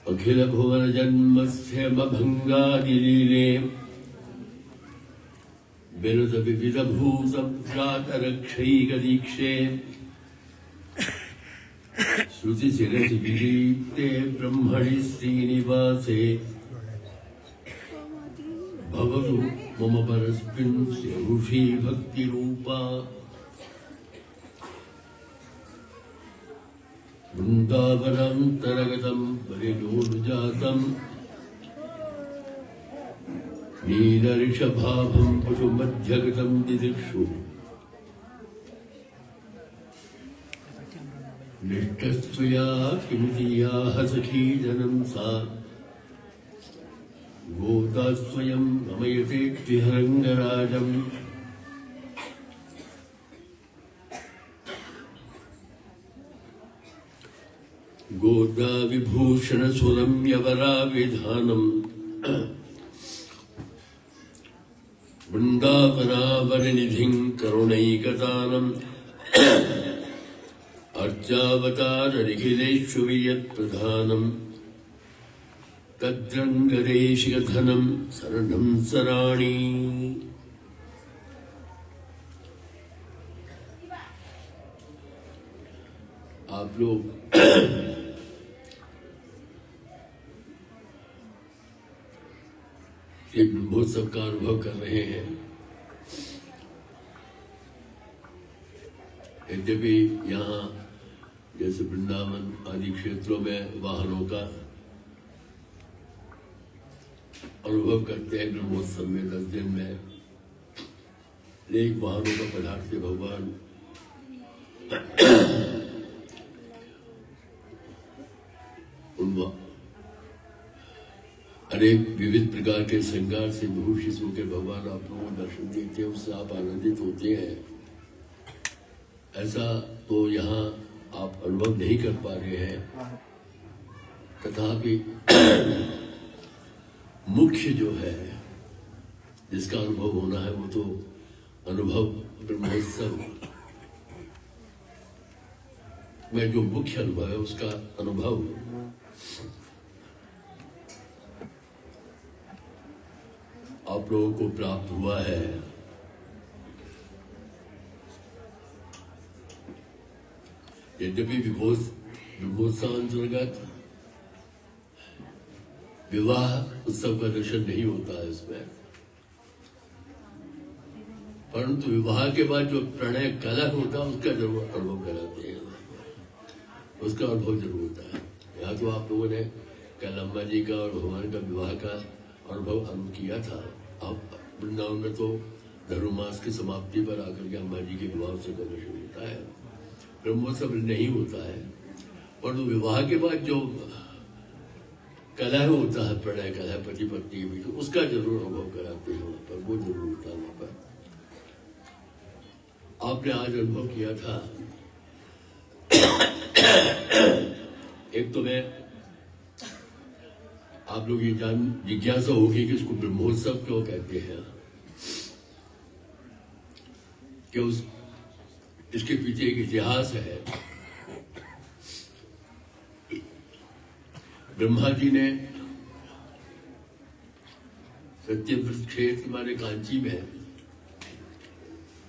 अखिल भुवन जन्मस्य भंगादिलीले बिरुद विविध भूत रक्षैक दीक्षे श्रुति शिरसि विदीप्ते ब्रह्मणि श्रीनिवासे भवतु मम परस्मिन् ऋषि भक्ति रूपा वृन्दावनान्तर्गतं परिणोर्जातं नीलऋषभाभं पशुमध्यगतं दिदिक्षु निष्ठस्त्वया किमिति याः सखी जनं सा गोदा स्वयं रमयते त्रिहरङ्गराजम् गोदा विभूषण सुरम्यवरा विधानम् वृन्दावनावरनिधिं करुणैकदानम् अर्चावतारनिखिलेषु वियत्प्रधानम् तद्रङ्गदेशिकधनं शरणं सराणि। आप लोग ये ब्रह्मोत्सव का अनुभव कर रहे हैं। यद्यपि यहाँ जैसे वृंदावन आदि क्षेत्रों में वाहनों का अनुभव करते हैं ब्रह्मोत्सव में 10 दिन में, लेकिन वाहनों का पदार्थ से भगवान अनेक विविध प्रकार के श्रृंगार से विभूषित होकर भगवान आप लोगों को दर्शन देते हैं, उससे आप आनंदित होते हैं। ऐसा तो यहाँ आप अनुभव नहीं कर पा रहे हैं, तथापि मुख्य जो है जिसका अनुभव होना है वो तो अनुभव ब्रह्मोत्सव में जो मुख्य अनुभव है उसका अनुभव आप लोगों को प्राप्त हुआ है। यद्यपि ब्रह्मोत्सव अंतर्गत विवाह उत्सव का दर्शन नहीं होता है इसमें, परंतु विवाह के बाद जो प्रणय कलह होता है उसका जरूर अनुभव कराते हैं, उसका अनुभव जरूर होता है। यहाँ तो आप लोगों ने कल अम्बा जी का और भगवान का विवाह का अनुभव किया था। अब वृंदावन में तो धनुर्मास की समाप्ति पर आकर के अम्बा जी के विवाह उत्सव का दर्शन होता है, ब्रह्मोत्सव नहीं होता है। परंतु विवाह के बाद जो कलह होता है, प्रणय कलह पति पत्नी के बीच, उसका जरूर अनुभव कराते हैं वहां पर, वो जरूर होता है वहां पर। आपने आज अनुभव किया था। एक तो मैं आप लोग ये जिज्ञासा होगी कि इसको ब्रह्मोत्सव क्यों कहते हैं, कि इसके पीछे एक इतिहास है। ब्रह्मा जी ने सत्यव्रत क्षेत्र माने कांची में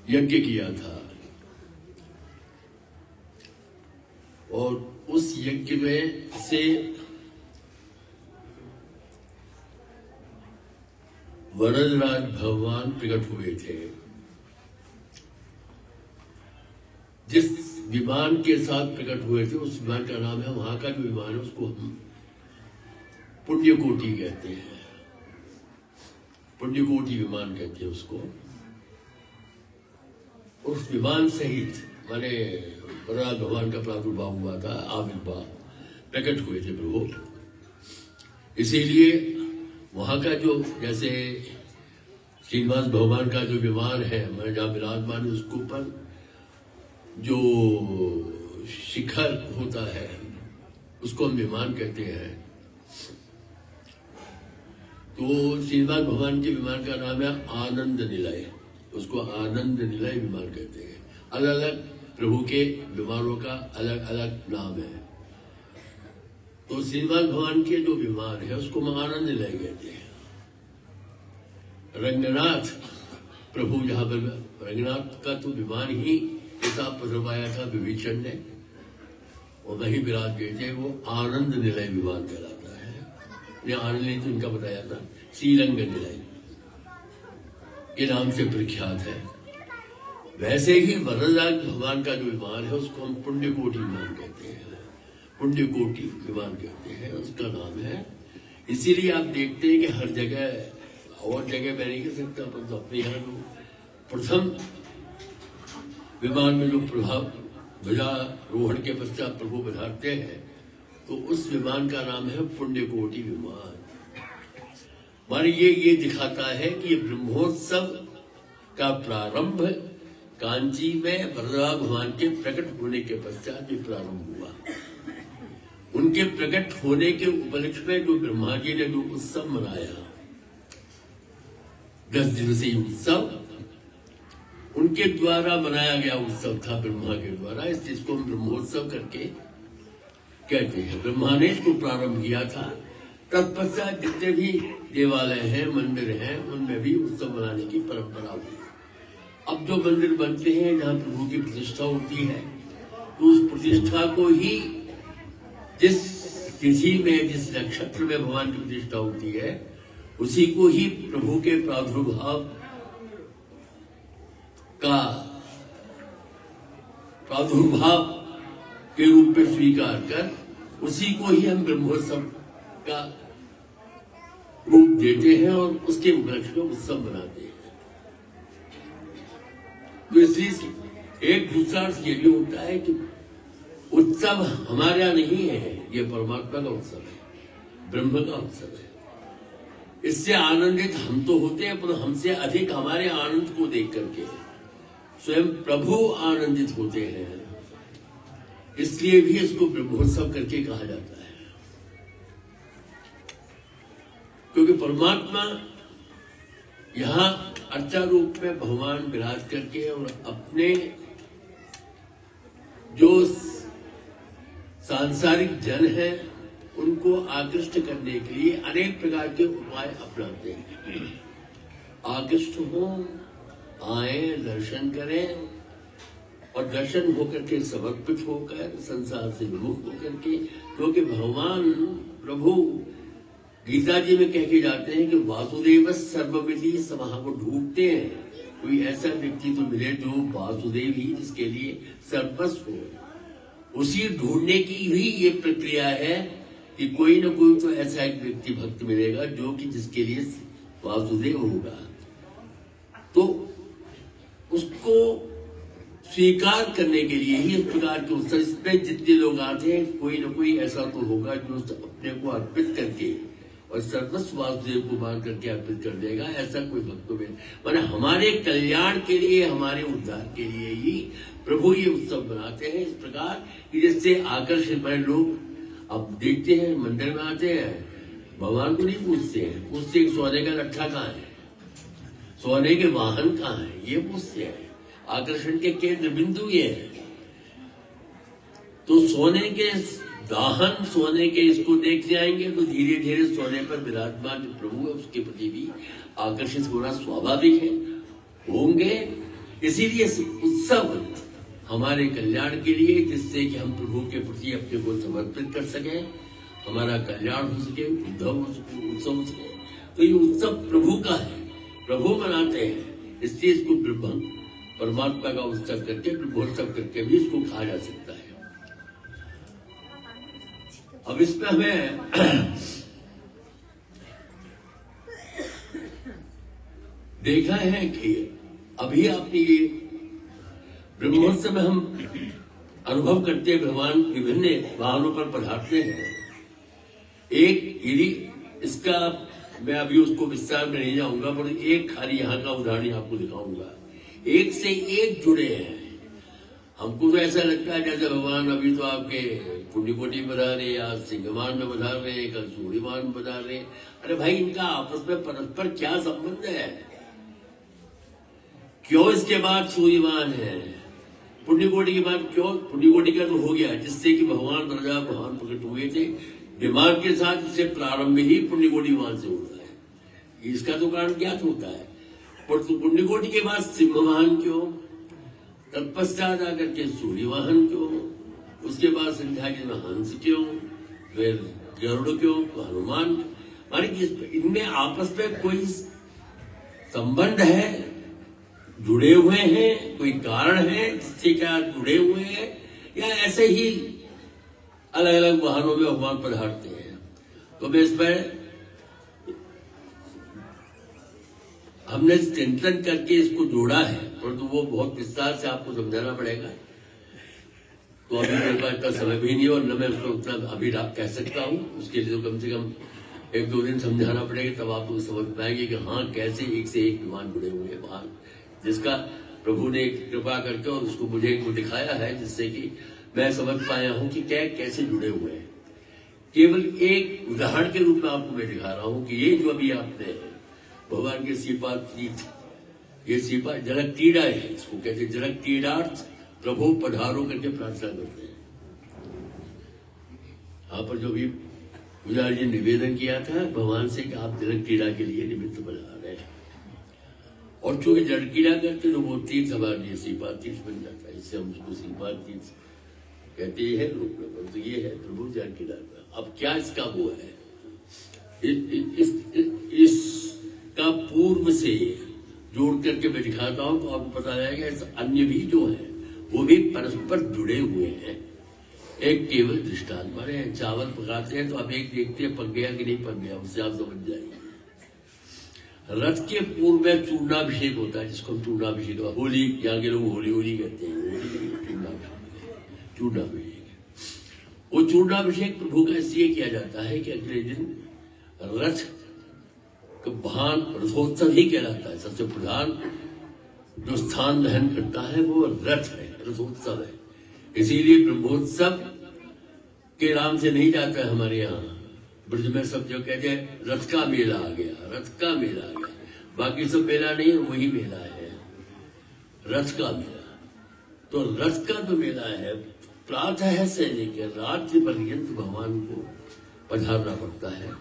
यज्ञ किया था, और उस यज्ञ में से वरदराज भगवान प्रकट हुए थे। जिस विमान के साथ प्रकट हुए थे उस विमान का नाम है, वहां का जो विमान है उसको हम पुण्यकोटि कहते हैं, पुण्यकोटि विमान कहते हैं उसको। उस विमान सहित माने वरराज भगवान का प्रादुर्भाव हुआ था, आविर्भाव प्रकट हुए थे प्रभु। इसीलिए वहां का जो जैसे श्रीनिवास भगवान का जो विमान है मैं जहाँ विराजमान है, उसके ऊपर जो शिखर होता है उसको हम विमान कहते हैं। तो श्रीनिवास भगवान के विमान का नाम है आनंद निलय, उसको आनंद निलय विमान कहते हैं। अलग अलग प्रभु के विमानों का अलग अलग नाम है। तो श्रीनिवास भगवान के जो विमान है उसको हम आनंद निलय कहते हैं। रंगनाथ प्रभु जहाँ पर रंगनाथ का तो विमान ही किताब पधरवाया था विभीषण ने, और वही विराट गए थे, वो आनंद निलय विमान कहलाता है। ये आनंद निलय तो इनका बताया था, श्रीरंग निलय के नाम से प्रख्यात है। वैसे ही वरदराज भगवान का जो विमान है उसको हम पुण्यकोटि विमान कहते हैं, पुण्यकोटि विमान कहते हैं उसका नाम है। इसीलिए आप देखते हैं कि हर जगह, और जगह मैं नहीं कह सकता, पर तो अपने यहाँ जो प्रथम विमान में जो प्रभाव ध्वजारोहण के पश्चात प्रभु पधारते हैं, तो उस विमान का नाम है पुण्यकोटि विमान। माने ये दिखाता है कि ब्रह्मोत्सव का प्रारंभ कांची में वरदराज भगवान के प्रकट होने के पश्चात भी प्रारंभ हुआ। उनके प्रकट होने के उपलक्ष्य में जो ब्रह्मा जी ने जो उत्सव मनाया, 10 दिवसीय उत्सव, उनके द्वारा मनाया गया उत्सव था ब्रह्मा के द्वारा, इस चीज को हम ब्रह्मोत्सव करके कहते हैं। ब्रह्मा ने इसको प्रारंभ किया था। तत्पश्चात जितने भी देवालय हैं, मंदिर हैं, उनमें भी उत्सव मनाने की परंपरा हुई। अब जो मंदिर बनते हैं जहाँ प्रभु की प्रतिष्ठा होती है, तो उस प्रतिष्ठा को ही जिस तिथि में, जिस नक्षत्र में भगवान की प्रतिष्ठा होती है, उसी को ही प्रभु के प्रादुर्भाव के रूप में स्वीकार कर उसी को ही हम ब्रह्मोत्सव का रूप देते हैं और उसके उपलक्ष्य में उत्सव मनाते हैं। तो इसलिए एक दूसरा अर्थ ये भी होता है कि उत्सव हमारे यहाँ नहीं है, ये परमात्मा का उत्सव है, ब्रह्म का उत्सव है। इससे आनंदित हम तो होते हैं, पर हमसे अधिक हमारे आनंद को देख करके स्वयं प्रभु आनंदित होते हैं। इसलिए भी इसको ब्रह्मोत्सव करके कहा जाता है, क्योंकि परमात्मा यहाँ अर्चा रूप में भगवान विराज करके और अपने जो सांसारिक जन है उनको आकृष्ट करने के लिए अनेक प्रकार के उपाय अपनाते हैं। आकृष्ट हो, आए, दर्शन करें, और दर्शन होकर के समर्पित होकर संसार से विमुख होकर के, क्योंकि भगवान प्रभु गीता जी में कह के जाते हैं कि वासुदेव सर्वमिति समाह, को ढूंढते हैं कोई ऐसा व्यक्ति तो मिले जो वासुदेव ही जिसके लिए सर्वस्व हो। उसी ढूंढने की भी ये प्रक्रिया है कि कोई न कोई तो ऐसा एक व्यक्ति भक्त मिलेगा जो कि जिसके लिए वासुदेव होगा, तो उसको स्वीकार करने के लिए ही इस प्रकार के उत्सव, इसमें जितने लोग आते हैं कोई न कोई ऐसा तो होगा जो अपने को अर्पित करके और सर्वस्व वासुदेव को मान करके अर्पित कर देगा। ऐसा कोई भक्त में माने हमारे कल्याण के लिए, हमारे उद्धार के लिए ही प्रभु ये उत्सव बनाते हैं, इस प्रकार कि जिससे आकर्षित बने लोग। अब देखते हैं मंदिर में आते हैं, भगवान को नहीं पूछते हैं, पूछते सोने का लट्ठा कहाँ है, सोने के वाहन कहाँ है, ये पूछते हैं। आकर्षण के केंद्र बिंदु ये है। तो सोने के दाहन, सोने के इसको देख जाएंगे तो धीरे धीरे सोने पर विराजमान जो प्रभु है उसके प्रति भी आकर्षित होना स्वाभाविक है, होंगे। इसीलिए उत्सव हमारे कल्याण के लिए, जिससे कि हम प्रभु के प्रति अपने को समर्पित कर सके, हमारा कल्याण हो सके, उद्धव हो सके, उत्सव हो सके। तो ये उत्सव प्रभु का है, प्रभु मनाते हैं, इसलिए इसको ब्रह्म परमात्मा का उत्सव करके, ब्रह्मोत्सव करके भी इसको कहा जा सकता है। अब इसमें हमें देखा है कि अभी आपने ये ब्रह्मोत्सव में हम अनुभव करते हैं, भगवान विभिन्न वाहनों पर पधारते हैं। एक यदि इसका मैं अभी उसको विस्तार में नहीं जाऊंगा, पर एक खाली यहाँ का उदाहरण आपको दिखाऊंगा। एक से एक जुड़े हैं। हमको तो ऐसा लगता है जैसे भगवान अभी तो आपके पुण्यकोटि में बधा रहे, आज सिंहमान में बधा रहे, कल सूर्यमान में बधा रहे। अरे भाई, इनका आपस में परस्पर क्या संबंध है? क्यों इसके बाद सूर्यमान है, पुण्यकोटि के बाद क्यों? पुण्यकोटि का तो हो गया जिससे कि भगवान प्रजा भगवान प्रकट हुए थे, दिमाग के साथ इसे प्रारंभ ही पुण्यकोटि वाहन से होता है। इसका तो कारण ज्ञात होता है, पर तो पुण्यकोटि के बाद सिंह वाहन क्यों, तत्पश्चात आकर के सूर्य वाहन क्यों, उसके बाद संध्या के हंस क्यों, फिर गरुड़ क्यों, हनुमान, माने इनमें आपस में कोई संबंध है, जुड़े हुए हैं, कोई कारण है जिससे क्या जुड़े हुए हैं, या ऐसे ही अलग अलग वाहनों में भगवान पधारते हैं। तो मैं इसमें हमने चिंतन करके इसको जोड़ा है, परंतु वो बहुत विस्तार से आपको समझाना पड़ेगा, तो अभी मेरे पास इतना समय भी नहीं और न मैं उसको उतना अभी कह सकता हूँ। उसके लिए तो कम से कम 1-2 दिन समझाना पड़ेगा, तब आप लोग समझ पाएंगे कि हाँ कैसे एक से एक विमान जुड़े हुए हैं बाहर, जिसका प्रभु ने कृपा करके और उसको मुझे दिखाया है, जिससे कि मैं समझ पाया हूं कि कैसे जुड़े हुए हैं। केवल एक उदाहरण के रूप में आपको मैं दिखा रहा हूं कि ये जो अभी आपने भगवान के श्रीपाद तीर्थ, ये श्रीपाद जलक क्रीड़ा है, इसको कहते हैं जलक क्रीड़ार्थ प्रभु पधारो करके प्रार्थना करते हैं। यहाँ पर जो भी पुजारी जी निवेदन किया था भगवान से कि आप जलक क्रीड़ा के लिए निमित्त बना रहे हैं, और चूंकि जल क्रीड़ा करते तो वो तीर्थ हमारे लिए श्रीपाद तीर्थ बन जाता है, इससे हम उसको श्रीपाद तीर्थ कहते हैं रूप में। तो ये है प्रभु जल क्रीड़ा। अब क्या इसका वो है, इसका पूर्व से जोड़ करके मैं दिखाता हूं तो आपको पता लगेगा अन्य भी जो है वो भी परस्पर जुड़े हुए हैं। एक केवल दृष्टांत माने चावल पकाते हैं तो आप एक देखते हैं पक गया कि नहीं पक गया, उससे आप समझ जाएंगे। रथ के पूर्व में चूर्णाभिषेक होता है, जिसको हम चूर्णाभिषेक, होली यहाँ के लोग होली कहते हैं, चूर्णाभिषेक। वो चूर्णाभिषेक प्रभु का इसलिए किया जाता है कि अगले दिन रथ का भान रथोत्सव ही कहलाता है। सबसे प्रधान जो स्थान ग्रहण करता है वो रथ है, रथोत्सव है। इसीलिए ब्रह्मोत्सव के नाम से नहीं जाता है हमारे यहाँ ब्रज में। सब जो कहते हैं रथ का मेला आ गया, रथ का मेला आ गया, बाकी सब मेला नहीं है, वही मेला है रथ का मेला। तो रथ का जो मेला है प्रातः से लेकर रात्रि पर्यंत भगवान को पधारना पड़ता है।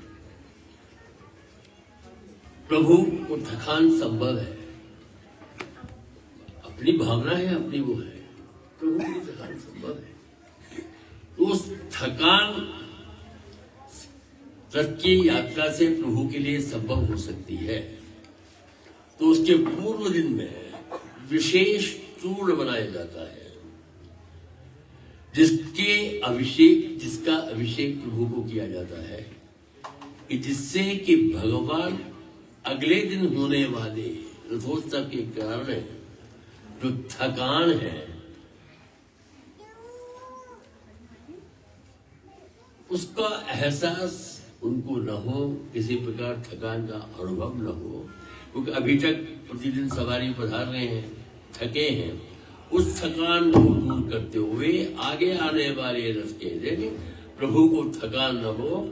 प्रभु को थकान संभव है, अपनी भावना है, अपनी वो है, प्रभु की थकान संभव है। तो उस थकान रथ की यात्रा से प्रभु के लिए संभव हो सकती है। तो उसके पूर्व दिन में विशेष चूर्ण बनाया जाता है, जिसका अभिषेक प्रभु को किया जाता है, कि जिससे कि भगवान अगले दिन होने वाले रथोत्सव के कारण जो थकान है उसका एहसास उनको न हो, किसी प्रकार थकान का अनुभव न हो, क्योंकि अभी तक प्रतिदिन सवारी पधार रहे हैं, थके हैं। उस थकान को दूर करते हुए आगे आने वाले रथ के दिन प्रभु को थकान न हो,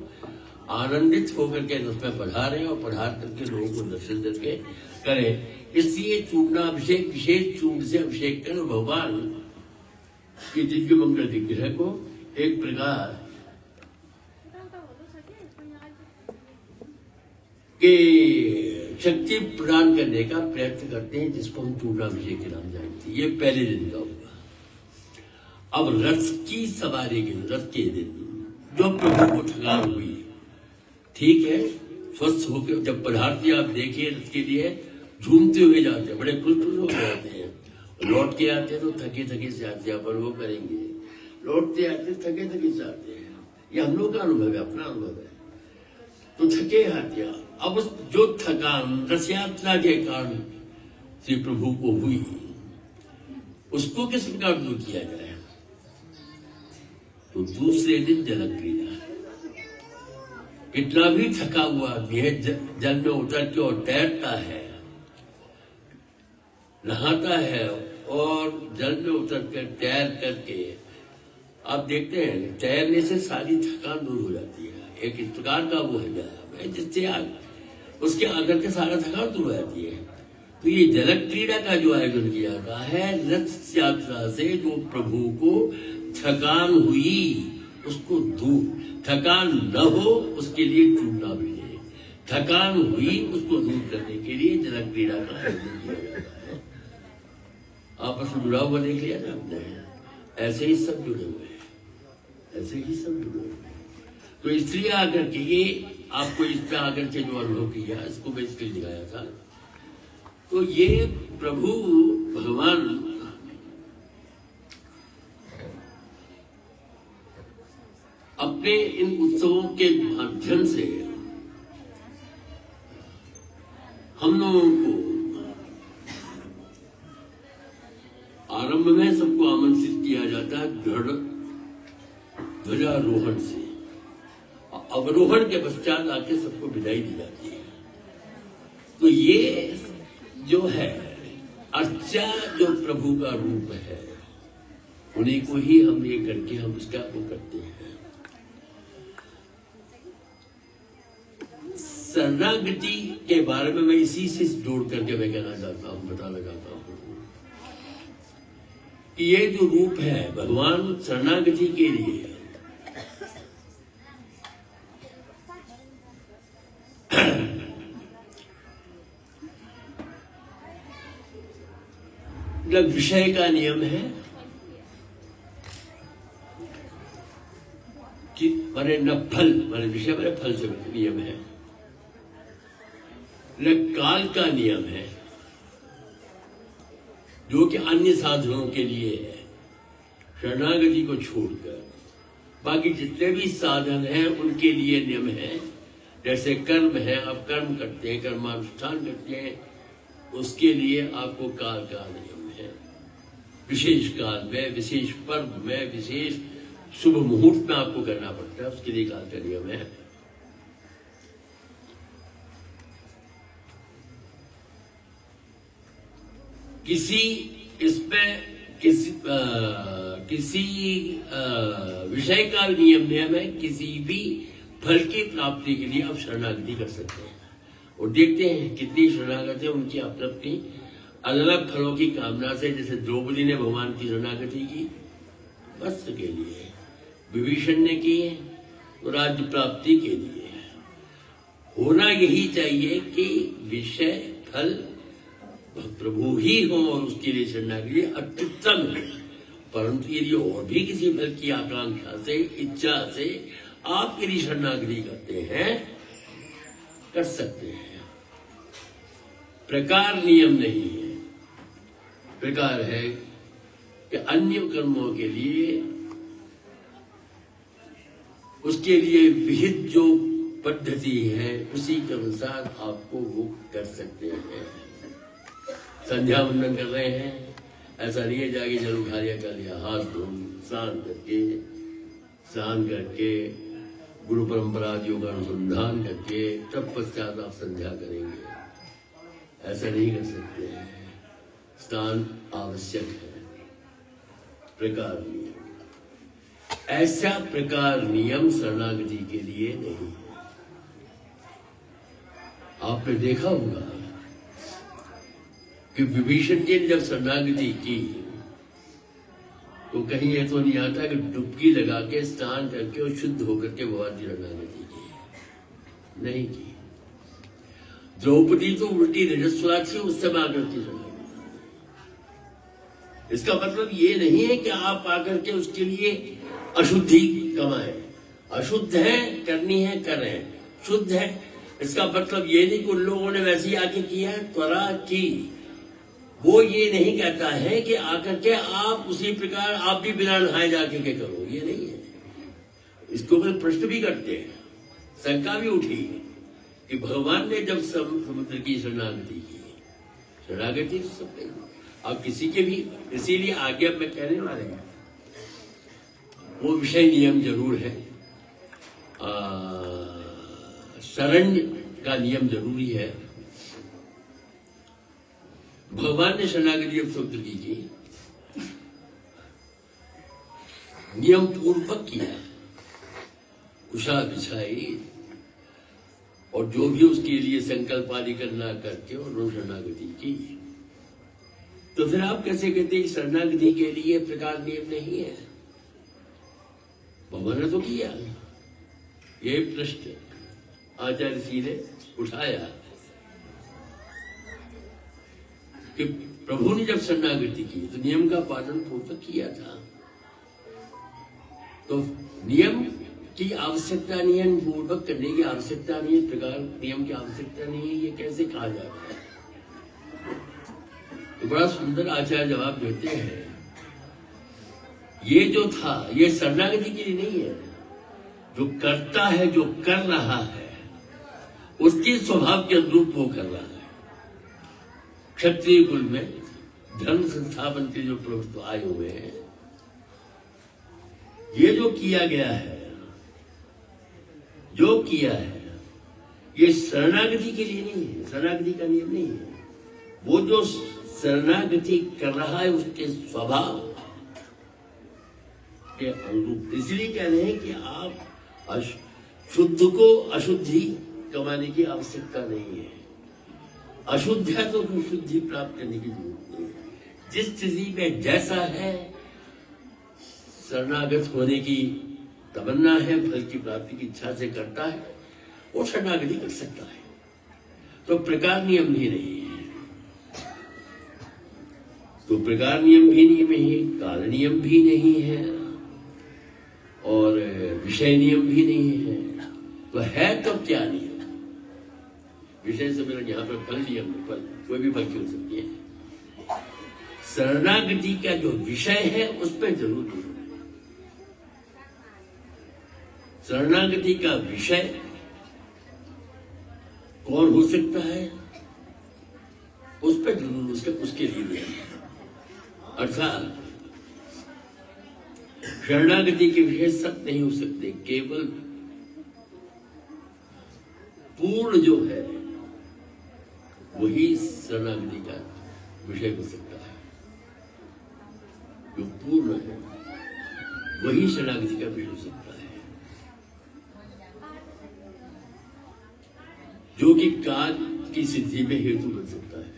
आनंदित होकर के रथ में पधारें और पधार करके लोगों को दर्शन करके करें। इसलिए चूर्णाभिषेक, विशेष चूर्ण से अभिषेक कर भगवान की दिव्य मंगल विग्रह को एक प्रकार के शक्ति प्रदान करने का प्रयत्न करते हैं, जिसको हम चूर्णाभिषेक के नाम जानते हैं। ये पहले दिन का होगा। अब रथ की सवारी के रथ के दिन जो प्रभु को थकान हुई, ठीक है, स्वस्थ होकर जब पधारती आप देखिए रथ के लिए झूमते हुए जाते हैं, बड़े खुश हो जाते हैं, लौट के आते हैं तो थके थके से आते हैं, अपन वो करेंगे, लौटते आते थके थके से आते हैं। ये हम लोग का अनुभव है, अपना अनुभव है। तो थके आते हैं। अब जो थकान रथ यात्रा के कारण श्री प्रभु को हुई, उसको किस प्रकार दूर किया जाए? तो दूसरे दिन जलक क्रीड़ा। कितना भी थका हुआ आदमी है, जल में उतर के और तैरता है, नहाता है और जल में उतर कर तैर करके आप देखते हैं तैरने से सारी थकान दूर हो जाती है। एक इस प्रकार का वो है व्यायाम है जिससे उसके आकर के सारा थकान दूर हो जाती है। तो ये जलक क्रीड़ा का जो आयोजन किया गया है, रथ यात्रा से जो प्रभु को थकान हुई उसको दूर, थकान न हो उसके लिए चूना मिले, थकान हुई उसको दूर करने के लिए जल क्रीड़ा का आयोजन किया जाता है। आपस में जुड़ा हुआ देख लिया ना आपने, ऐसे ही सब जुड़े हुए हैं, ऐसे ही सब जुड़े हुए हैं। तो इसलिए आकर के ये आपको इस पे आकर के जो अनुभव किया इसको मैं इसके दिखाया था। तो ये प्रभु भगवान अपने इन उत्सवों के माध्यम से हम लोगों को आरंभ में सबको आमंत्रित किया जाता है ध्वजारोहण से, अवरोहण के पश्चात आके सबको विदाई दी जाती है। तो ये जो है अर्चा जो प्रभु का रूप है, उन्हीं को ही हम ये करके हम इसका वो करते हैं। शरणागति के बारे में मैं इसी से जोड़ करके मैं कहना चाहता हूं, बताना चाहता हूं कि ये जो रूप है भगवान शरणागति के लिए मतलब विषय का नियम है कि माने न फल, माने विषय माने फल से नियम है, न काल का नियम है जो कि अन्य साधनों के लिए है। शरणागति को छोड़कर बाकी जितने भी साधन हैं उनके लिए नियम है। जैसे कर्म है, आप कर्म करते हैं, कर्मानुष्ठान करते हैं, उसके लिए आपको काल का नियम है। विशेष काल में, विशेष पर्व में, विशेष शुभ मुहूर्त में आपको करना पड़ता है, उसके लिए काल का नियम है। किसी इसमें किसी विषय का नियम है, किसी भी फल की प्राप्ति के लिए आप शरणागति कर सकते हैं। और देखते हैं कितनी शरणागति है उनकी अपनी अलग अलग फलों की कामना से। जैसे द्रौपदी ने भगवान की शरणागति की वस्त्र के लिए, विभीषण ने की तो राज्य प्राप्ति के लिए। होना यही चाहिए कि विषय फल प्रभु ही हो और उसके लिए शरणागति अत्युत्तम है। परंतु यदि और भी किसी फल की आकांक्षा से, इच्छा से आप यदि शरणागति करते हैं, कर सकते हैं। प्रकार नियम नहीं है। प्रकार है कि अन्य कर्मों के लिए उसके लिए विहित जो पद्धति है उसी के अनुसार आपको वो कर सकते हैं। संध्या वंदन कर रहे हैं, ऐसा नहीं है जाके जल उठा लिया, कर लिया, हाथ धो स्नान करके गुरु परंपरादियों का अनुसंधान करके तब पश्चात आप संध्या करेंगे, ऐसा नहीं कर सकते हैं। स्नान आवश्यक है। प्रकार नियम, ऐसा प्रकार नियम शरणागति के लिए नहीं है। आपने देखा होगा कि विभीषण जी ने जब शरणागति की तो कहीं ये तो नहीं आता कि डुबकी लगा के स्नान करके और शुद्ध होकर के भगवान की शरणागति की, नहीं की। द्रौपदी तो उल्टी रजस्वला थी, उस समय आकर के शरणागति। इसका मतलब ये नहीं है कि आप आकर के उसके लिए अशुद्धि कमाएं। अशुद्ध है, करनी है करें, शुद्ध है इसका मतलब ये नहीं कि उन लोगों ने वैसे ही आके किया, त्वरा की। वो ये नहीं कहता है कि आकर के आप उसी प्रकार आप भी बिना नहाए जाके के करो, ये नहीं है। इसको फिर प्रश्न भी करते हैं, शंका भी उठी कि भगवान ने जब समुद्र की शरणागति की, शरणागति तो सब आप किसी के भी, इसीलिए आगे अब मैं कहने वाले हैं वो विषय नियम जरूर है, शरण्य का नियम जरूरी है। भगवान ने शरणागति जब समुद्र की नियम पूर्वक किया, कुशा बिछाई और जो भी उसके लिए संकल्प आदि करना करके और शरणागति की। तो फिर आप कैसे कहते हैं शरणागति के लिए प्रकार नियम नहीं है? भगवान ने तो किया। ये प्रश्न आचार्य जी ने उठाया कि प्रभु ने जब शरणागति की तो नियम का पालन पूर्वक किया था, तो नियम की आवश्यकता नहीं है, पूर्वक करने की आवश्यकता नहीं है, प्रकार नियम की आवश्यकता नहीं है, ये कैसे कहा जा रहा है? तो बड़ा सुंदर आचार्य जवाब देते हैं, ये जो था ये शरणागति के लिए नहीं है। जो करता है, जो कर रहा है, उसके स्वभाव के अनुरूप वो कर रहा है। क्षत्रिय कुल में धर्म संस्थापन के जो प्रभुत्व आए हुए हैं, ये जो किया गया है, जो किया है, ये शरणागति के लिए नहीं है, शरणागति का नियम नहीं है। वो जो शरणागति कर रहा है उसके स्वभाव के अनुरूप। इसलिए कह रहे हैं कि आप शुद्ध को अशुद्धि कमाने की आवश्यकता नहीं है। अशुद्ध है तो शुद्धि प्राप्त करने की जरूरत नहीं है। जिस स्थिति में जैसा है, शरणागत होने की तमन्ना है, फल की प्राप्ति की इच्छा से करता है, वो शरणागति कर सकता है। तो प्रकार नियम भी नहीं है, तो प्रकार नियम भी नहीं है, काल नियम भी नहीं है और विषय नियम भी नहीं है। तो है तो क्या नियम? विषय से मेरा यहाँ पर फल नियम, फल कोई भी फल की हो सकती है। शरणागति का जो विषय है उस पर जरूर ध्यान। शरणागति का विषय कौन हो सकता है, उस पर जरूर उसके लिए अर्थात शरणागति के विषय सब नहीं हो सकते, केवल पूर्ण जो है वही शरणागति का विषय हो सकता है। जो पूर्ण है वही शरणागति का विषय हो सकता है। जो कि काल की सिद्धि में हेतु बन सकता है।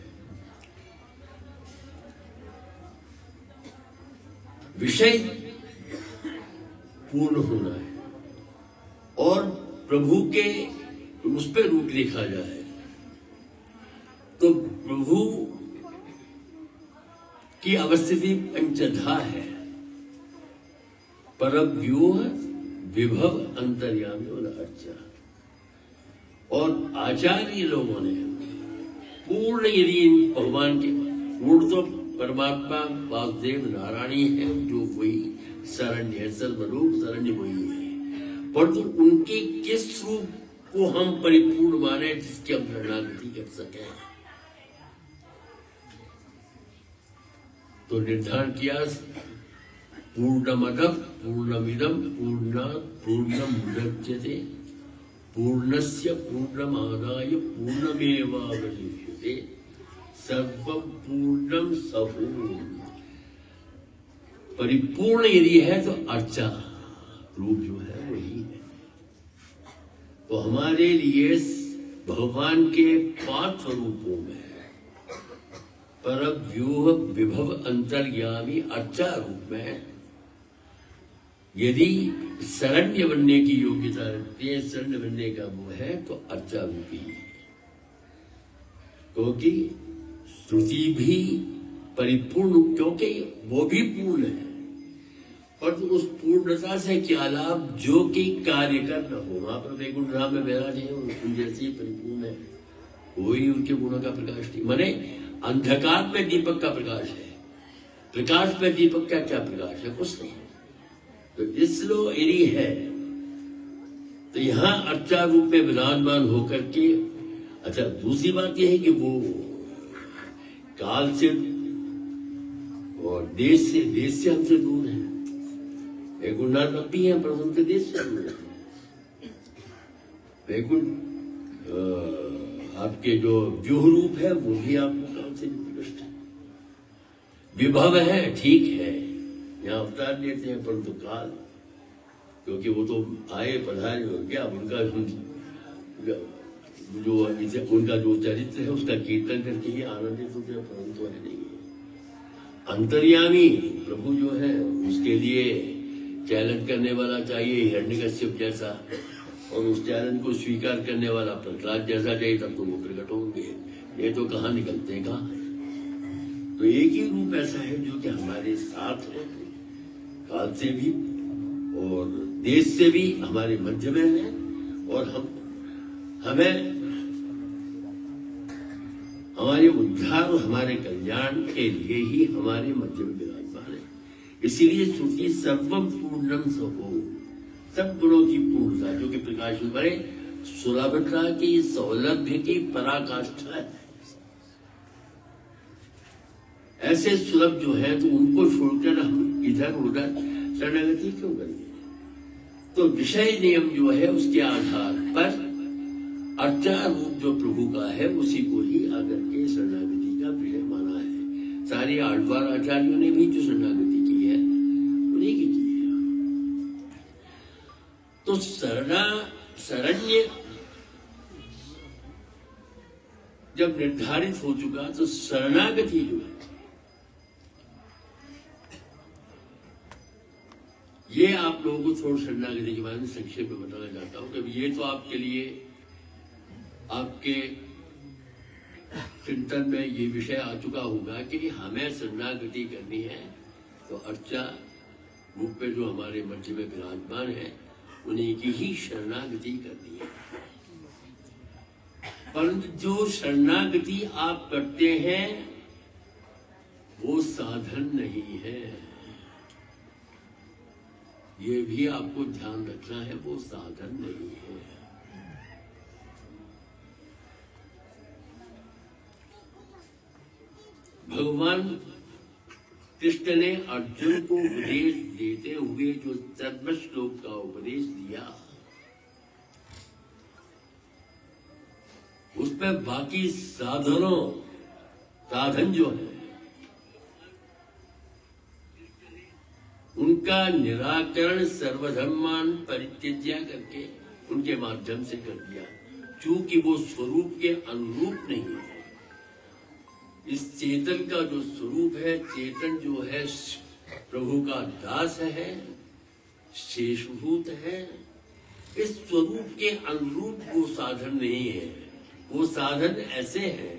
विषय पूर्ण होना है और प्रभु के उस पर रूप लिखा जाए, तो प्रभु की अवस्थिति पंचधा है, परव्यूह विभव अंतर्यामी और अर्चा। और आचार्य लोगों ने पूर्ण, यदि भगवान के पूर्ण तो परमात्मा वासुदेव नारायणी है, जो वही शरण्य है, सर्वरूप शरण्य वही है, परंतु उनके किस रूप को हम परिपूर्ण माने जिसकी हम शरणागति कर सके, तो निर्धारण किया पूर्णमदः पूर्णमिदं पूर्णात् पूर्णमुदच्यते पूर्णस्य पूर्णमादाय पूर्णमेवावशिष्यते सर्वं पूर्णं सपूर्ण। परिपूर्ण यदि है तो अर्चा रूप जो है वही है। तो हमारे लिए भगवान के 5 स्वरूपों में परव्यूह विभव अंतर्यामी अर्चा रूप में यदि शरण्य बनने की योग्यता रखती है, शरण्य बनने का वो है, तो अर्चा रूपी है। क्योंकि श्रुति भी परिपूर्ण, क्योंकि वो भी पूर्ण है, और तो उस पूर्णता से क्या लाभ, जो कि कार्य कर न हो। वहां पर वैकुंठ धाम में बैराज है, उन जैसे ही परिपूर्ण है, कोई उनके गुणों का प्रकाश नहीं। माने अंधकार में दीपक का प्रकाश है, प्रकाश में दीपक का क्या प्रकाश है? कुछ नहीं। तो इसलो यदि है तो यहां अर्चा रूप में विराजमान होकर के, अच्छा दूसरी बात यह है कि वो काल से और देश से हमसे दूर है। वैकुंठ भी है पर उनके देश से दूर है। वैकुंठ आपके जो व्यूह रूप है वो भी आपको काल से निकृष्ट है। विभव है, ठीक है, यहाँ अवतार लेते हैं, परंतु काल, क्योंकि वो तो आए पधारे हो गया, उनका जो उनका जो चरित्र है उसका कीर्तन करके ही आनंदित होते हैं, परंतु है नहीं। अंतर्यामी प्रभु जो है उसके लिए चैलेंज करने वाला चाहिए हिरण्यकश्यप जैसा, और उस चैलेंज को स्वीकार करने वाला प्रहलाद जैसा चाहिए, तब तो वो प्रकट होंगे। ये तो कहाँ निकलते हैं कहाँ। तो एक ही रूप ऐसा है जो कि हमारे साथ है, काल से भी और देश से भी हमारे मध्य में है, और हमें हमारे उद्धार और हमारे कल्याण के लिए ही हमारे मध्य में विराजमान है। इसीलिए श्रुति सर्वम पूर्णम सहो, सब गुणों की पूर्णता जो कि प्रकाश में बने, सुलभता की, सौलभ्य की पराकाष्ठा है। ऐसे सुलभ जो है तो उनको छोड़कर हम इधर उधर शरणागति क्यों करेंगे। तो विषय नियम जो है उसके आधार पर अर्चा रूप जो प्रभु का है उसी को ही आकर के शरणागति का विषय माना है। सारे आழ்वार आचार्यों ने भी जो शरणागति की है उन्हीं की है। तो शरण्य जब निर्धारित हो चुका तो शरणागति जो है ये आप लोगों को थोड़ा शरणागति के बारे में संक्षेप में बताना चाहता हूं कि ये तो आपके लिए आपके चिंतन में ये विषय आ चुका होगा कि हमें शरणागति करनी है तो अर्चा रूप में जो हमारे मध्य में विराजमान है उन्हीं की ही शरणागति करनी है। परंतु जो शरणागति आप करते हैं वो साधन नहीं है, ये भी आपको ध्यान रखना है, वो साधन नहीं है। भगवान कृष्ण ने अर्जुन को उपदेश देते हुए जो सर्व श्लोक का उपदेश दिया उसमें बाकी साधन जो है उनका निराकरण सर्वधर्मान परित्यज्य करके उनके माध्यम से कर दिया, चूंकि वो स्वरूप के अनुरूप नहीं है। इस चेतन का जो स्वरूप है, चेतन जो है प्रभु का दास है, शेषभूत है, इस स्वरूप के अनुरूप वो साधन नहीं है। वो साधन ऐसे है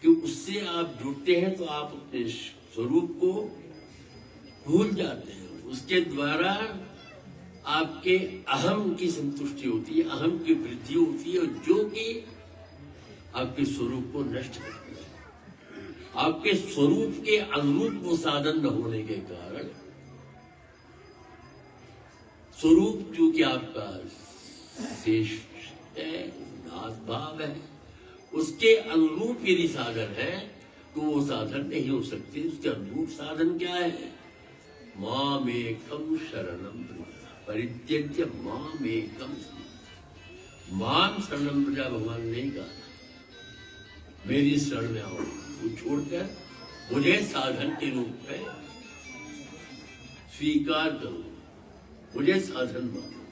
कि उससे आप जुड़ते हैं तो आप अपने स्वरूप को भूल जाते हैं, उसके द्वारा आपके अहम की संतुष्टि होती है, अहम की वृद्धि होती है, जो कि आपके स्वरूप को नष्ट करती है। आपके स्वरूप के अनुरूप वो साधन न होने के कारण स्वरूप जो कि आपका शेष है, नाश भाव है, उसके अनुरूप यदि साधन है तो वो साधन नहीं हो सकते। उसके अनुरूप साधन क्या है? मामेकम शरणम परित्यज्य मामेकम, माम शरणम प्रजा भगवान नहीं कहा, मेरी शरण में आओ, वो छोड़कर मुझे साधन के रूप में स्वीकार करो, मुझे साधन मानो।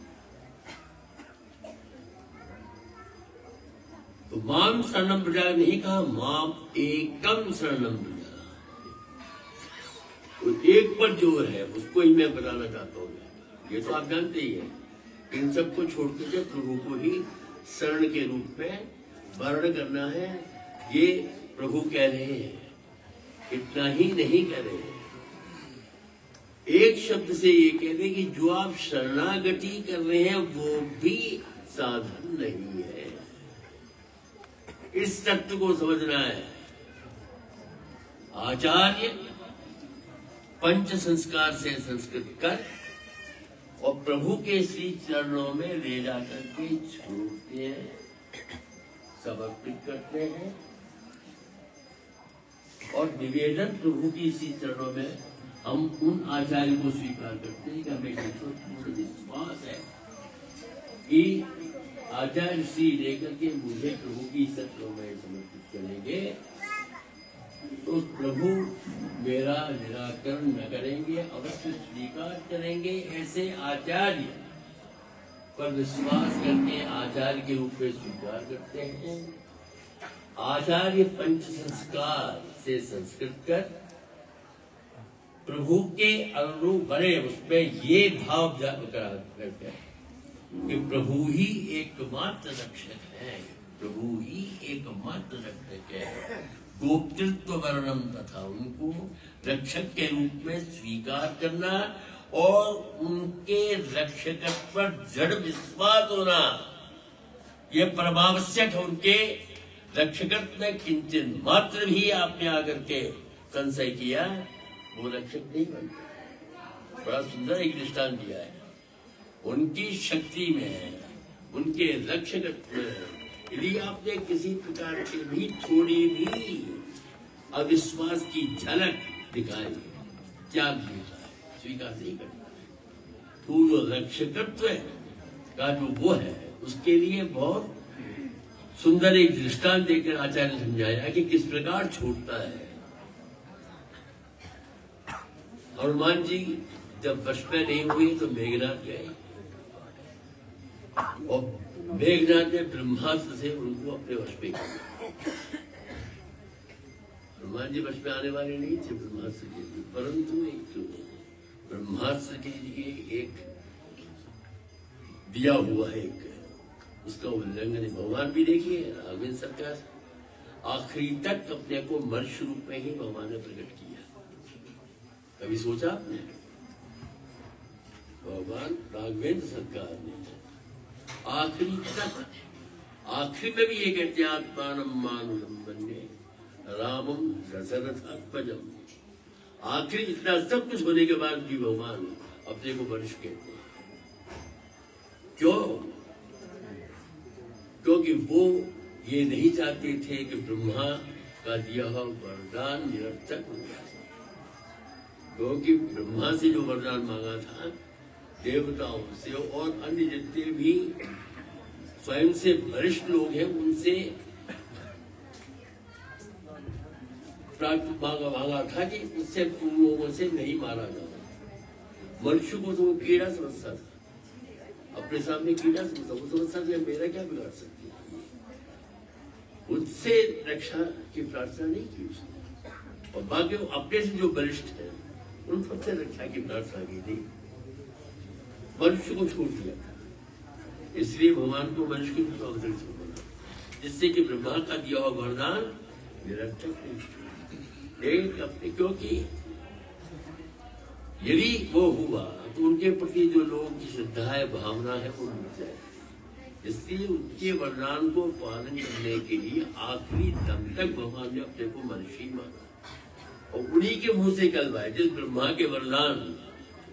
तो माम शरणम प्रजा नहीं कहा, माम एकम शरणम प्रजा। तो एक पर जो है उसको ही मैं बताना चाहता हूँ। ये तो आप जानते ही हैं, इन सबको छोड़कर के प्रभु को ही शरण के रूप में वर्ण करना है, ये प्रभु कह रहे हैं। इतना ही नहीं कह रहे हैं, एक शब्द से ये कह रहे कि जो आप शरणागति कर रहे हैं वो भी साधन नहीं है। इस तत्व को समझना है। आचार्य पंच संस्कार से संस्कृत कर और प्रभु के श्री चरणों में ले जाकर के छोड़ते हैं, समर्पित करते हैं और निवेदन प्रभु की श्री चरणों में हम उन आचार्य को स्वीकार करते हैं कि हमें पूर्ण विश्वास है कि आचार्य श्री लेकर के मुझे प्रभु की चरणों में समर्पित करेंगे तो प्रभु मेरा निराकरण न करेंगे, अवश्य स्वीकार करेंगे। ऐसे आचार्य पर विश्वास करके आचार्य के रूप में स्वीकार करते हैं। आचार्य पंच संस्कार से संस्कृत कर प्रभु के अनुरूप बने, उसमें ये भाव करते हैं कि प्रभु ही एकमात्र रक्षक है, प्रभु ही एकमात्र रक्षक है। गोप्तृत्व वर्णन तथा उनको रक्षक के रूप में स्वीकार करना और उनके रक्षकत्व पर दृढ़ विश्वास होना, यह परमावश्यक है। उनके रक्षकत्व में किंचन मात्र भी आपने आकर के संशय किया, वो रक्षक नहीं बनता। बड़ा सुंदर एक दृष्टांत दिया है, उनकी शक्ति में है, उनके रक्षकत्व में। यदि आपने किसी प्रकार के भी थोड़ी भी अविश्वास की झलक दिखाई, त्याग देता है, स्वीकार नहीं करता। तो जो रक्षकत्व का जो वो है, उसके लिए बहुत सुंदर एक दृष्टांत देकर आचार्य ने समझाया कि किस प्रकार छूटता है। हनुमान जी जब वश में नहीं हुए तो मेघनाथ गए और मेघनाथ ने ब्रह्मास्त्र से उनको अपने वश में किया। हनुमान जी वश में आने वाले नहीं थे ब्रह्मास्त्र के लिए, परंतु एक ब्रह्मास्त्र के लिए एक दिया हुआ है, एक उसका उल्लंघन। भगवान भी देखिए अरविंद सरकार आखिरी तक अपने को मनुष्य रूप में ही भगवान ने प्रकट किया। कभी सोचा आपने? भगवान राघवेंद्र सरकार ने आखिरी तक, आखिरी में भी ये कहते हैं आत्मानम मानुलंबन्ये रामम दशरथात्मजम। आखिरी इतना सब कुछ होने के बाद भी भगवान अपने को मनुष्य कहते हैं। क्यों? क्योंकि वो ये नहीं चाहते थे कि ब्रह्मा का दिया हुआ वरदान निरर्थक हो जाए। क्योंकि ब्रह्मा से जो वरदान मांगा था, देवताओं से और अन्य जितने भी स्वयं से वरिष्ठ लोग हैं उनसे प्राप्त मांगा था कि उससे तुम लोगों से नहीं मारा जाए। मनुष्य को तो वो कीड़ा समझता था, अपने सामने कीड़ा समझता, वो समझता था मेरा क्या बिगाड़ सकती है। उससे रक्षा की प्रार्थना नहीं की उसने, और बाकी अपने से जो वरिष्ठ है उन सबसे रक्षा की प्रार्थना की थी। मनुष्य को छोड़ दिया था, इसलिए भगवान को मनुष्य के रूप में अवतरित होना, जिससे कि ब्रह्मा का दिया हुआ वरदान निरर्थक नहीं। अपने क्योंकि यदि वो हुआ तो उनके प्रति जो लोगों की श्रद्धा है, भावना है, वो मिट जाए। इसलिए उनके वरदान को पालन करने के लिए आखिरी दम तक भगवान ने अपने को मनुष्य माना और उन्हीं के मुंह से कलवाए। जिस ब्रह्मा के वरदान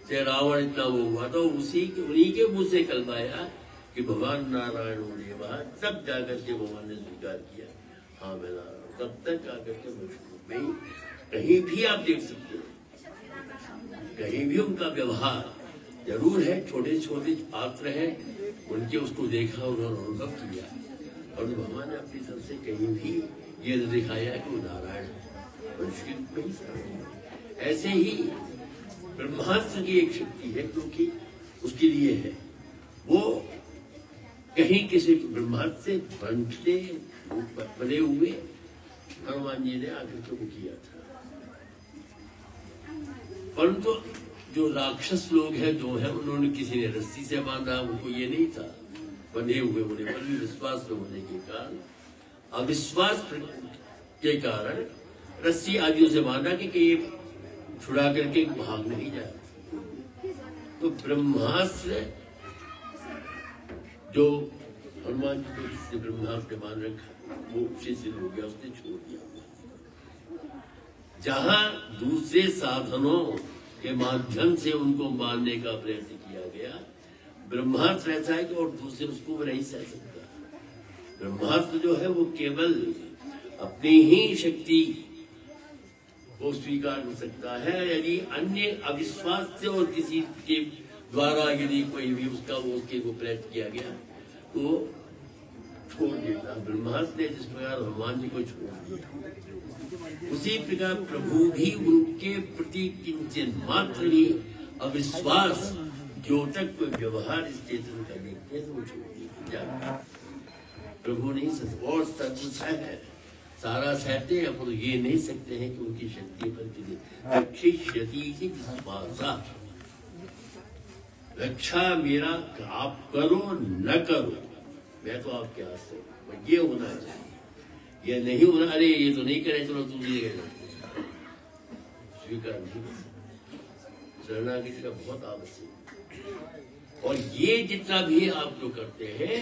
से रावण इतना वो हुआ तो उन्हीं के मुंह से कलवाया कि भगवान नारायण होने बाद तब जाकर के भगवान ने स्वीकार किया, हाँ मैं नारायण। तब तक आकर के मनुष्य में कहीं भी आप देख सकते हो, कहीं भी उनका व्यवहार जरूर है, छोटे छोटे पात्र हैं उनके, उसको देखा, उन्होंने अनुभव किया, और भगवान ने अपनी तरफ से कहीं भी ये दिखाया कि वो नारायण मनुष्य में ही। ऐसे ही ब्रह्मास्त्र की एक शक्ति है क्योंकि उसके लिए है, वो कहीं किसी ब्रह्मास्त्र से बने हुए हनुमान जी ने आकर के वो किया था। परंतु जो राक्षस लोग हैं जो है, उन्होंने किसी ने रस्सी से बांधा, उनको ये नहीं था, बंधे हुए होने पर भी विश्वास में होने के कारण, अविश्वास के कारण रस्सी आदियों से बांधा कि ये छुड़ा करके भाग नहीं जाए। तो ब्रह्मास्त्र जो हनुमान जी को जिससे ब्रह्मास्त्र बांध रखा वो शिथिल हो गया, उसने छोड़ दिया। जहां दूसरे साधनों के माध्यम से उनको मारने का प्रयत्न किया गया, ब्रह्मास्त्र ऐसा है कि और दूसरे उसको नहीं सह सकता। ब्रह्मास्त्र जो है वो केवल अपनी ही शक्ति को स्वीकार कर सकता है। यदि अन्य अविश्वास से और किसी के द्वारा यदि कोई भी उसका उसके को प्रयत्न किया गया तो छोड़ देता। ब्रह्मास्त्र ने जिस प्रकार हनुमान जी को छोड़ दिया, उसी प्रकार प्रभु भी उनके प्रति किंचन मात्र भी अविश्वास जो तक कोई व्यवहार इस चेतन का देखते हैं तो वो छोड़ दिया। प्रभु नहीं और सच है सारा सहते हैं पर ये नहीं सकते हैं कि उनकी शक्ति पर किसी रक्षिष्यति इति विश्वासा। रक्षा मेरा आप करो न करो, मैं तो आपके हाथ से, ये होना चाहिए। ये नहीं होना, अरे ये तो नहीं करे, चलो तुम ये स्वीकार नहीं कर सकते। शरणागति का बहुत आवश्यक। और ये जितना भी आप जो करते हैं,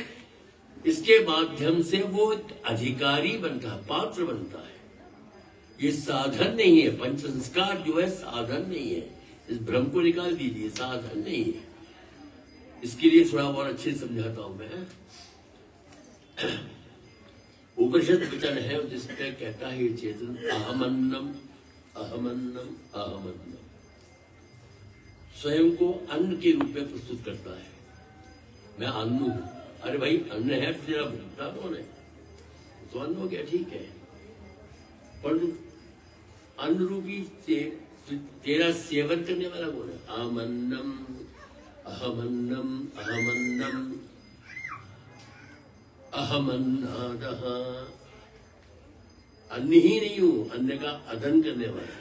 इसके माध्यम से वो अधिकारी बनता है, पात्र बनता है। ये साधन नहीं है। पंच संस्कार जो है साधन नहीं है। इस भ्रम को निकाल दीजिए, साधन नहीं है। इसके लिए थोड़ा और अच्छे से समझाता हूं मैं। उपनिषद वचन है जिसपे कहता है चेतन अहमन्नम अहमन्नम अहमन्नम, स्वयं को अन्न के रूप में प्रस्तुत करता है। मैं अन्न हूं। अरे भाई अन्न है तो तेरा भूखता कौन है? तो अन्न हो गया, ठीक है, पर अन्न रूपी तेरा सेवन करने वाला कौन है? अहमन्नम अहमन्नम अहमन्नम अहमन्नादः। अन्न ही नहीं हूं, अन्न का अदन करने वाला।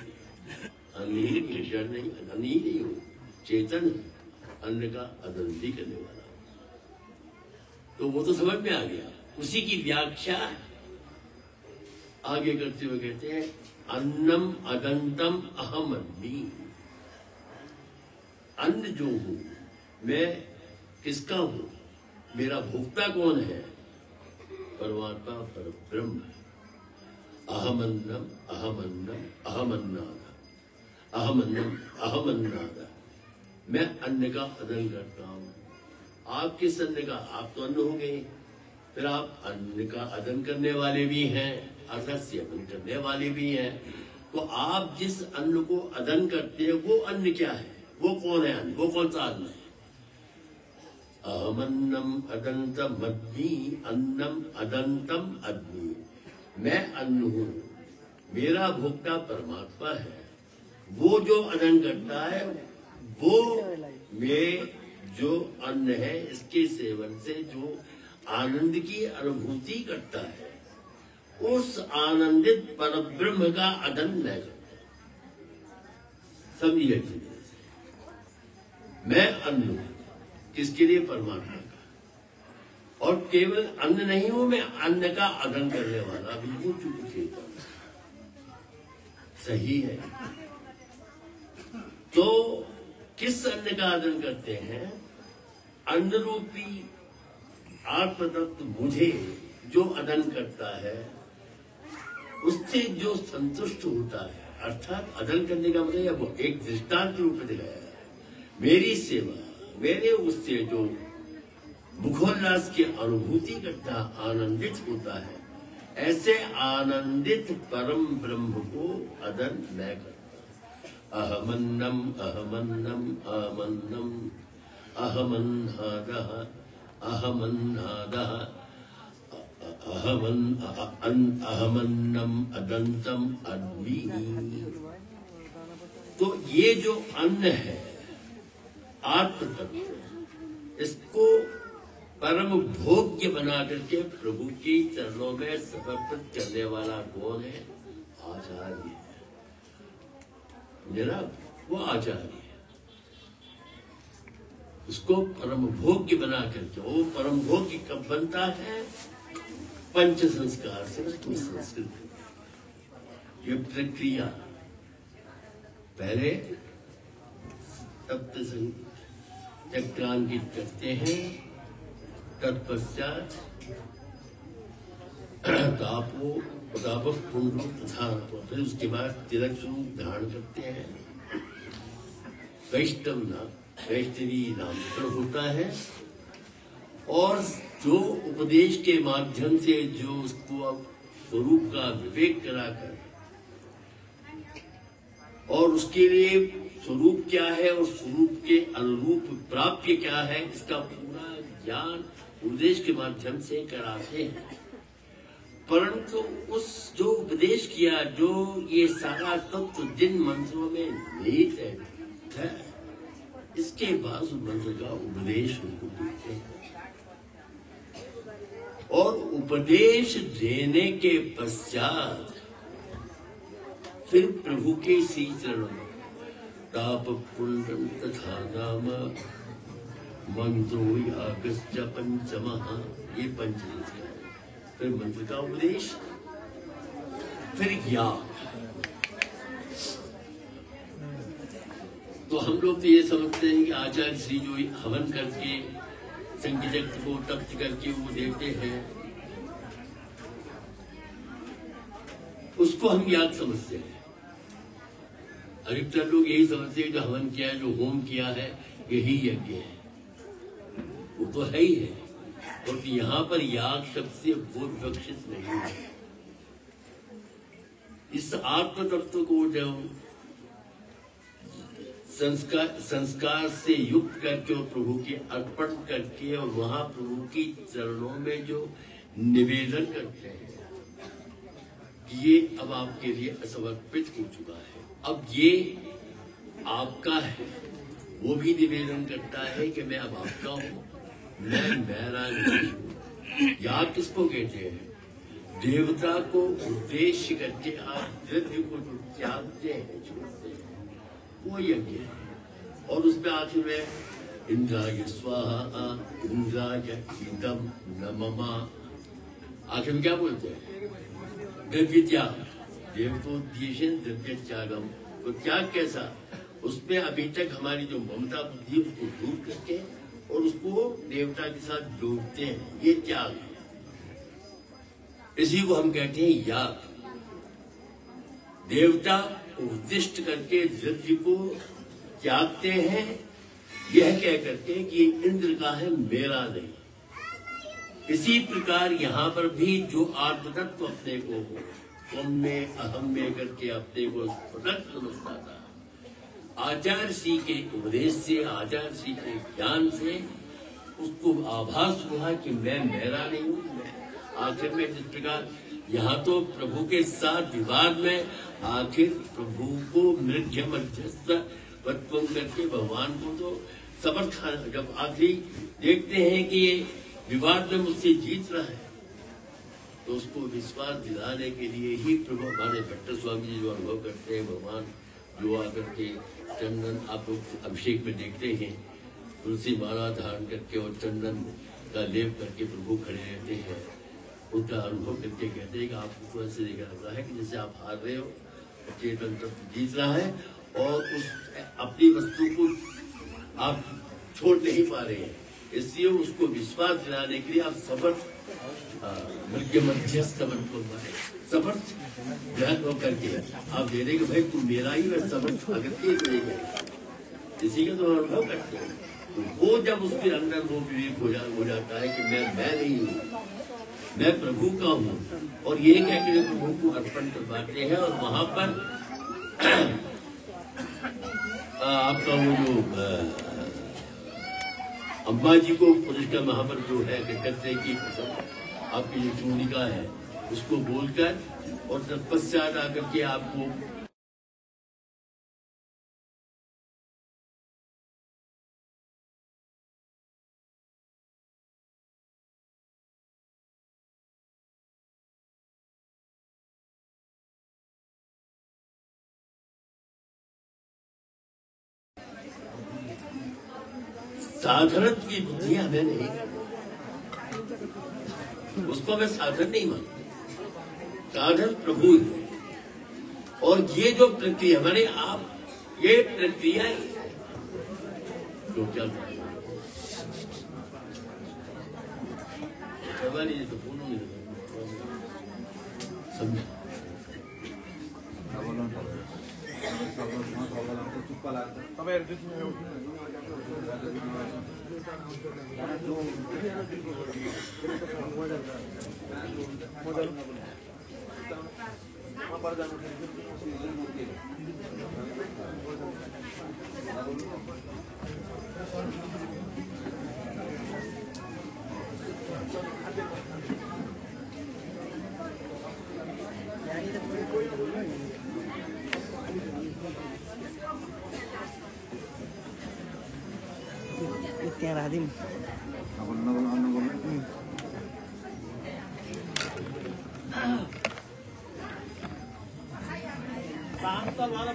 अन्न ही नहीं, अन्न ही नहीं हूं, चेतन अन्न का अदन भी करने वाला। तो वो तो समझ में आ गया। उसी की व्याख्या आगे करते हुए कहते हैं अन्नम अदंतम अहम अन्नी। अन्न जो हूं मैं, किसका हूं? मेरा भोक्ता कौन है? परमात्मा पर ब्रह्म। अहमन्नम अहमन्नम अहमन्नाद अहमन्नम अहमन्नाद। मैं अन्न का अदन करता हूं। आप किस अन्न का? आप तो अन्न हो गए, फिर आप अन्न का अदन करने वाले भी हैं, अर्थात सेवन करने वाले भी हैं। तो आप जिस अन्न को अदन करते हैं वो अन्न क्या है? वो कौन है अन्न? वो कौन सा अन्न है? अहमन्नम अदंतम अग्नि, अन्नम अदंतम अग्नि। मैं अन्न हूं, मेरा भोक्ता परमात्मा है। वो जो अदन करता है वो में जो अन्न है, इसके सेवन से जो आनंद की अनुभूति करता है, उस आनंदित परब्रह्म का अदन मैं करता हूं। समझिए अच्छी तरह से। मैं अन्न हूं, किसके लिए? परमात्मा का। और केवल अन्न नहीं हूं मैं, अन्न का अदन करने वाला भी हूं, चूंकि चेतन। सही है। तो किस अन्न का अदन करते हैं? अन्न रूपी आत्मतत्व मुझे जो अदन करता है, उससे जो संतुष्ट होता है। अर्थात अदन करने का मतलब वो एक दृष्टांत रूप में दिखाया है। मेरी सेवा, मेरे उससे जो मुखोल्लास की अनुभूति करता, आनंदित होता है, ऐसे आनंदित परम ब्रह्म को अदन मैं करता। अहमन्नम अहमन्नम अहमन्नम अहमन्नादः अहमन्नादः अहमन्नम अदंतम अग्नि। तो ये जो अन्न है आत्म तत्व, इसको परम भोग्य बना करके प्रभु के चरणों में समर्पित करने वाला कौन है? आचार्य है। मेरा वो आचार्य है। उसको परम भोग्य बना करके, वो परम भोग्य कब बनता है? पंच संस्कार से उसको संस्कृत। ये प्रक्रिया पहले तप्त चक्रांकित करते हैं, तत्पश्चात तापो तापक पुंड तथा, फिर उसके बाद तिलक स्वरूप धारण करते हैं। वैष्णवी नामकरण होता है। और जो उपदेश के माध्यम से जो उसको स्वरूप का विवेक कराकर, और उसके लिए स्वरूप क्या है और स्वरूप के अनुरूप प्राप्य क्या है, इसका पूरा ज्ञान उपदेश के माध्यम से कराते हैं। परंतु उस जो उपदेश किया, जो ये सारा तत्व जिन मंत्रों में निहित है, इसके बाद उस मंत्र का उपदेश उनको देते हैं। और उपदेश देने के पश्चात फिर प्रभु के श्री चरणों में ताप पुंडम तथा नाम मंत्रो यागश्च पंचमः, ये पंचदश है। फिर मंत्र का उपदेश, फिर याग। तो हम लोग तो ये समझते हैं कि आचार्य श्री जो हवन करके संकीचक्र को तप्त करके वो देते हैं, उसको हम याद समझते हैं। अधिकतर लोग यही समझते हैं जो हवन किया है, जो होम किया है, यही यज्ञ है। वो तो है ही है, और यहाँ पर याग शब्द से वो विवक्षित नहीं है। इस आत्म तत्व को जब संस्कार से युक्त करके और प्रभु के अर्पण करके और वहां प्रभु की चरणों में जो निवेदन करते हैं, ये अब आपके लिए समर्पित हो चुका है, अब ये आपका है। वो भी निवेदन करता है कि मैं अब आपका हूं, मैं मेरा नहीं हूं। याग किसको कहते हैं? देवता को उद्देश्य करके आप द्रव्य को जो त्यागते हैं, छोड़ते हैं, वो यज्ञ है। और उसमें आखिर में इंद्राय स्वाहा इंद्राय इदम नमः, आखिर में क्या बोलते हैं? द्रव्य त्याग, देवतोद्देश्य द्रव्य त्यागम। तो त्याग कैसा? उसमें अभी तक हमारी जो ममता बुद्धि उसको दूर करके और उसको देवता के साथ जोड़ते हैं, ये त्याग है। इसी को हम कहते हैं याग। देवता उद्दिष्ट करके द्रव्य को त्यागते हैं, यह कह करके कि इंद्र का है, मेरा नहीं। इसी प्रकार यहाँ पर भी जो आत्मतत्व अपने को तुम में अहम में करके अपने को स्वतंत्र समझता था, आचार्य श्री के उपदेश से, आचार्य श्री के ज्ञान से उसको आभास हुआ कि मैं मेरा नहीं हूं। आखिर में जिस प्रकार यहाँ तो प्रभु के साथ विवाद में आखिर प्रभु को मृग्य मध्यस्थ करके भगवान को तो समर्थ, जब आखिरी देखते हैं कि ये विवाद में मुझसे जीत रहा है, तो उसको विश्वास दिलाने के लिए ही प्रभु हमारे भट्ट स्वामी जी जो अनुभव करते हैं, भगवान जो आकर के चंदन आप लोग अभिषेक में देखते हैं, तुलसी माला धारण करके और चंदन का लेप करके प्रभु खड़े रहते हैं, उसका अनुभव करके कहते हैं कि आपको तो ऐसे देखा लगता है कि जैसे आप हार रहे हो, चेतन तत्व जीत रहा है और उस अपनी वस्तु को आप छोड़ नहीं पा रहे हैं। इसलिए उसको विश्वास दिलाने के लिए आप समर्थ मध्यस्थ समर्थ ग्रहण होकर के आप दे देंगे, भाई तुम मेरा ही, मैं समर्थ अगर इसी का तो अनुभव करते हैं। तो वो जब उसके अंदर वो विवेक हो जाता है कि मैं नहीं हूँ, मैं प्रभु का हूँ, और ये कह के प्रभु को अर्पण करवाते हैं। और वहां पर आपका वो जो अम्बा जी को पुरस्कार वहां पर जो है कहते हैं कि आपकी जो चूड़िका है उसको बोलकर और तत्पश्चात आकर के आपको साधारण की बुद्धि हमें नहीं, उसको मैं साधन नहीं मानता, साधन प्रभु है। और ये जो प्रक्रिया मैंने आप, ये प्रक्रिया तो क्या नहीं तो पूर्ण नहीं समझा। Kaya natin. हमारे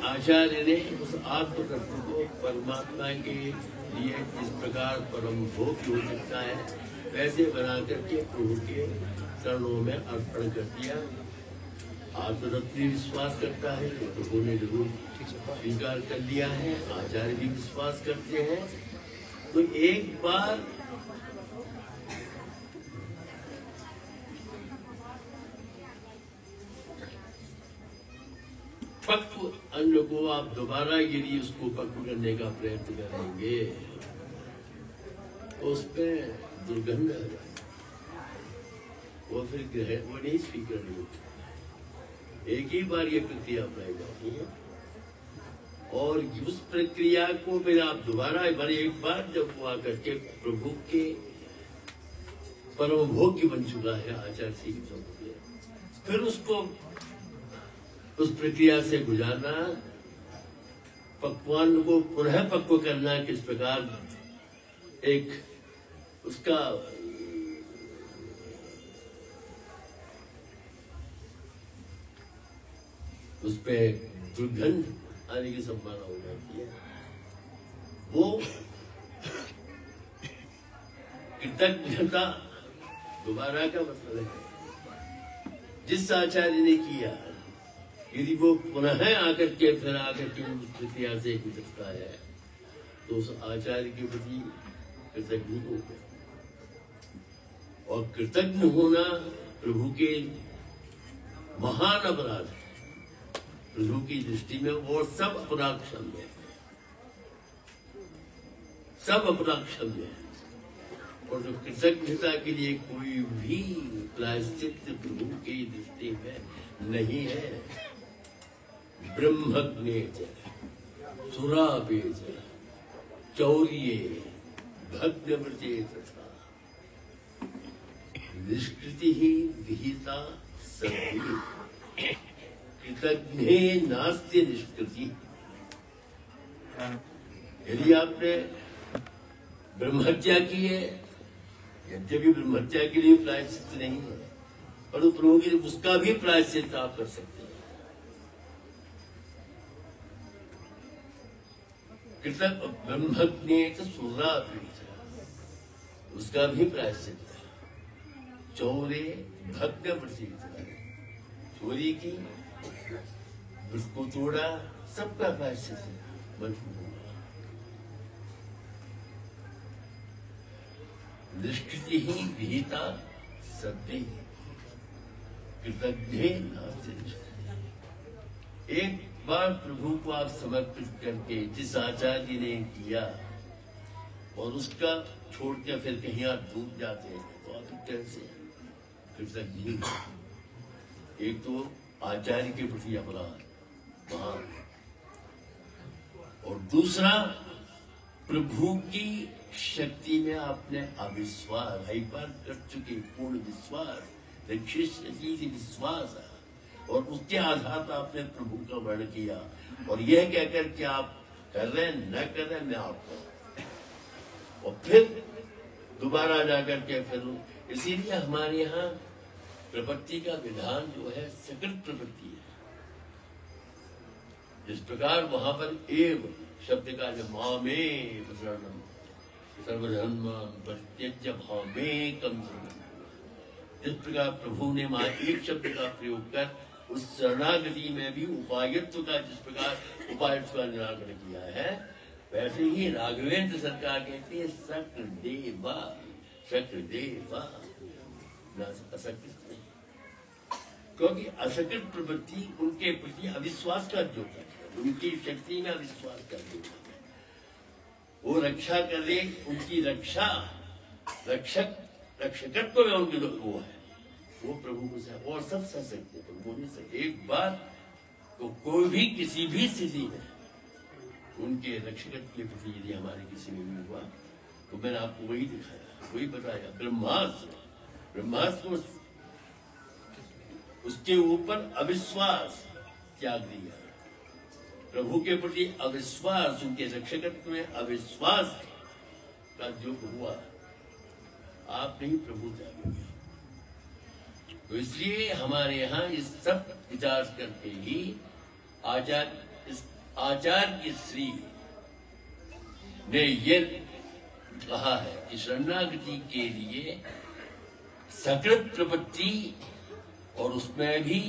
आचार्य ने उस आत्म तत्व को परमात्मा के लिए इस प्रकार परम भोग हो सकता है वैसे बना करके प्रभु के चरणों में अर्पण कर दिया। आत्मतत्व विश्वास करता है तो प्रभु ने जरूर स्वीकार कर लिया है, आचार्य भी विश्वास करते हैं। तो एक बार पक्व अन्न को आप दोबारा यदि उसको पक्व करने का प्रयत्न करेंगे तो उसमें दुर्गंध आ जाए, वो फिर ग्रहण वो नहीं स्वीकार होती। एक ही बार ये प्रक्रिया अपनाई जाती है और उस प्रक्रिया को फिर आप दोबारा एक बार जब वो आकर के प्रभु के परम भोग की बन चुका है आचार्य श्री फिर उसको उस प्रक्रिया से गुजारना, पकवान को पुनः पक्व करना, किस प्रकार एक उसका उस पे दुर्गंध आने की संभावना हो जाती है। वो कृतज्ञता दोबारा का मतलब है जिस आचार्य ने किया यदि वो पुनः आकर के फिर आकर के उस प्रक्रिया से गुजरता है तो उस आचार्य के प्रति कृतज्ञ हो गया। और कृतज्ञ होना प्रभु के महान अपराध है प्रभु की दृष्टि में। वो सब अपराध क्षम्य है, सब अपराध क्षम्य है। और जो कृतज्ञता के लिए कोई भी प्रायश्चित प्रभु की दृष्टि में नहीं है। ब्रह्मज्ञे सुरापे चौर्ये भग्नव्रते तथा निष्कृति ही विहिता सभी कृतज्ञे नास्ति निष्कृति। यदि आपने ब्रह्महत्या की है, यद्यपि ब्रह्महत्या के लिए प्रायश्चित नहीं है पर प्रभु की उसका भी प्रायश्चित आप कर सकते हैं। कृतज्ञ ब्रह्मज्ञे सुरा उसका भी प्रायश्चित है। चौरे भग्न प्रसिद्ध चोरी की, उसको तोड़ा, सबका प्रायश्चित है। निष्कृति ही विहिता सत्य कृतज्ञ नास्ति। एक बार प्रभु को आप समर्पित करके जिस आचार्य ने किया और उसका छोड़ के फिर कहीं आप डूब जाते हैं तो आप कैसे कृतज्ञ। एक तो आचार्य के प्रति अपराध महान और दूसरा प्रभु की शक्ति में आपने अविश्वास हाइपर कर चुके पूर्ण विश्वास विश्वास और उसके आधार पर आपने प्रभु का वर्ण किया और यह कहकर कि आप कर रहे हैं न कर रहे मैं आपको और फिर दोबारा जाकर के फिर इसीलिए हमारे यहाँ प्रवृत्ति का विधान जो है सकृत प्रवृत्ति है। जिस प्रकार वहां पर एव शब्द का जो मामेव शरणम सर्वधर्म परित्यज्य भावेकम जिस प्रकार प्रभु ने वहां एक शब्द का प्रयोग कर उस शरणागति में भी उपायत्व का जिस प्रकार उपायत्व का निराकरण किया है वैसे ही राघवेंद्र सरकार कहती है सक्र देवा असकृत नहीं, क्योंकि असकृत प्रवृत्ति उनके प्रति अविश्वास का द्योतक है, उनकी शक्ति में अविश्वास का द्योतक है। वो रक्षा कर रहे उनकी रक्षा रक्षकत्व में उनके वो है वो प्रभु को सह और सब सह सकते हैं प्रभु ने सह। एक बार तो कोई भी किसी भी स्थिति में उनके रक्षकत्व के प्रति यदि हमारे किसी में भी हुआ तो मैंने आपको वही दिखाया वही बताया। ब्रह्मास्त्र उसके ऊपर अविश्वास त्याग दिया, प्रभु के प्रति अविश्वास उनके रक्षकत्व में अविश्वास का युग हुआ, आपने ही प्रभु त्याग किया। तो इसलिए हमारे यहाँ इस सब विचार करके ही आचार्य की श्री ने ये कहा है कि शरणागति के लिए सकृत प्रवृत्ति, और उसमें भी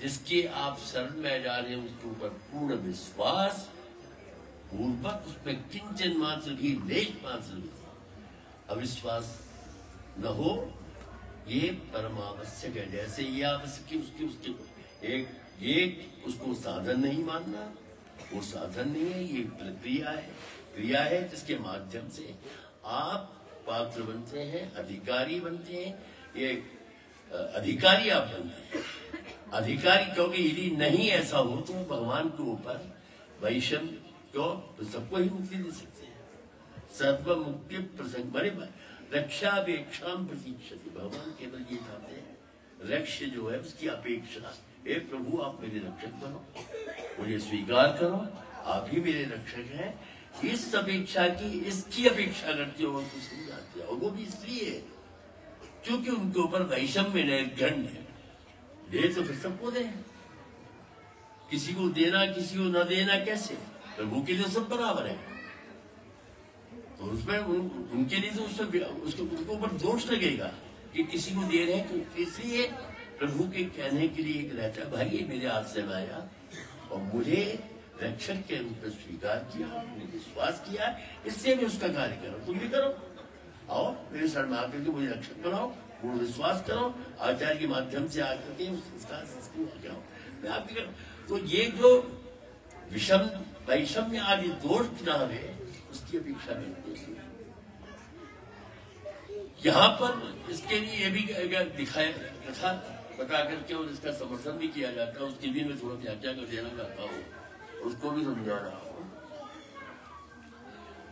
जिसके आप शरण में जा रहे हैं उसके ऊपर पूर्ण विश्वास पूर्वक, उसमें किंचन मात्र भी लेश मात्र भी अविश्वास न हो, ये परम आवश्यक है। जैसे ये आवश्यक है उसके एक उसको साधन नहीं मानना, वो साधन नहीं है, ये प्रक्रिया है, क्रिया है जिसके माध्यम से आप पात्र बनते हैं, अधिकारी बनते हैं। ये अधिकारी आप बनते हैं, अधिकारी, क्योंकि यदि नहीं ऐसा हो तो भगवान के ऊपर वैषम क्यों, तो सबको ही मुक्ति दे सकते हैं। सर्व मुक्ति प्रसंग बड़े रक्षापेक्षा प्रतीक्षति, भगवान केवल ये चाहते हैं रक्ष्य जो है उसकी अपेक्षा, हे प्रभु आप मेरे रक्षक बनो, मुझे स्वीकार करो, आप ही मेरे रक्षक हैं। इस अपेक्षा की, इसकी अपेक्षा करते हो तो समझाते हैं। और वो भी इसलिए क्योंकि उनके ऊपर वैषम्य निर्घण्य है। दे तो फिर सबको दे, किसी को देना किसी को न देना कैसे, प्रभु के लिए सब बराबर है। तो उसमें उनके लिए तो उसके ऊपर दोष लगेगा कि किसी को दे रहे हैं। तो इसलिए प्रभु के कहने के लिए एक रहता है, भाई ये मेरे हाथ से आया और मुझे रक्षक के रूप में स्वीकार किया, मैंने विश्वास किया, इससे मैं उसका कार्य करो, तुम भी करो, आओ मेरे शरण में आकर के मुझे रक्षक बनाओ, पूर्ण विश्वास करो, आचार्य के माध्यम से आकर के मैं आपकी करो। तो ये जो विषम वैषम्य आदि दोष न है उसकी अपेक्षा करते हैं। यहाँ पर इसके लिए ये भी दिखाया कथा बता करके और इसका समर्थन भी किया जाता है। उसकी भी मैं थोड़ा व्याख्या कर देना चाहता हूँ, उसको भी समझा रहा हूँ।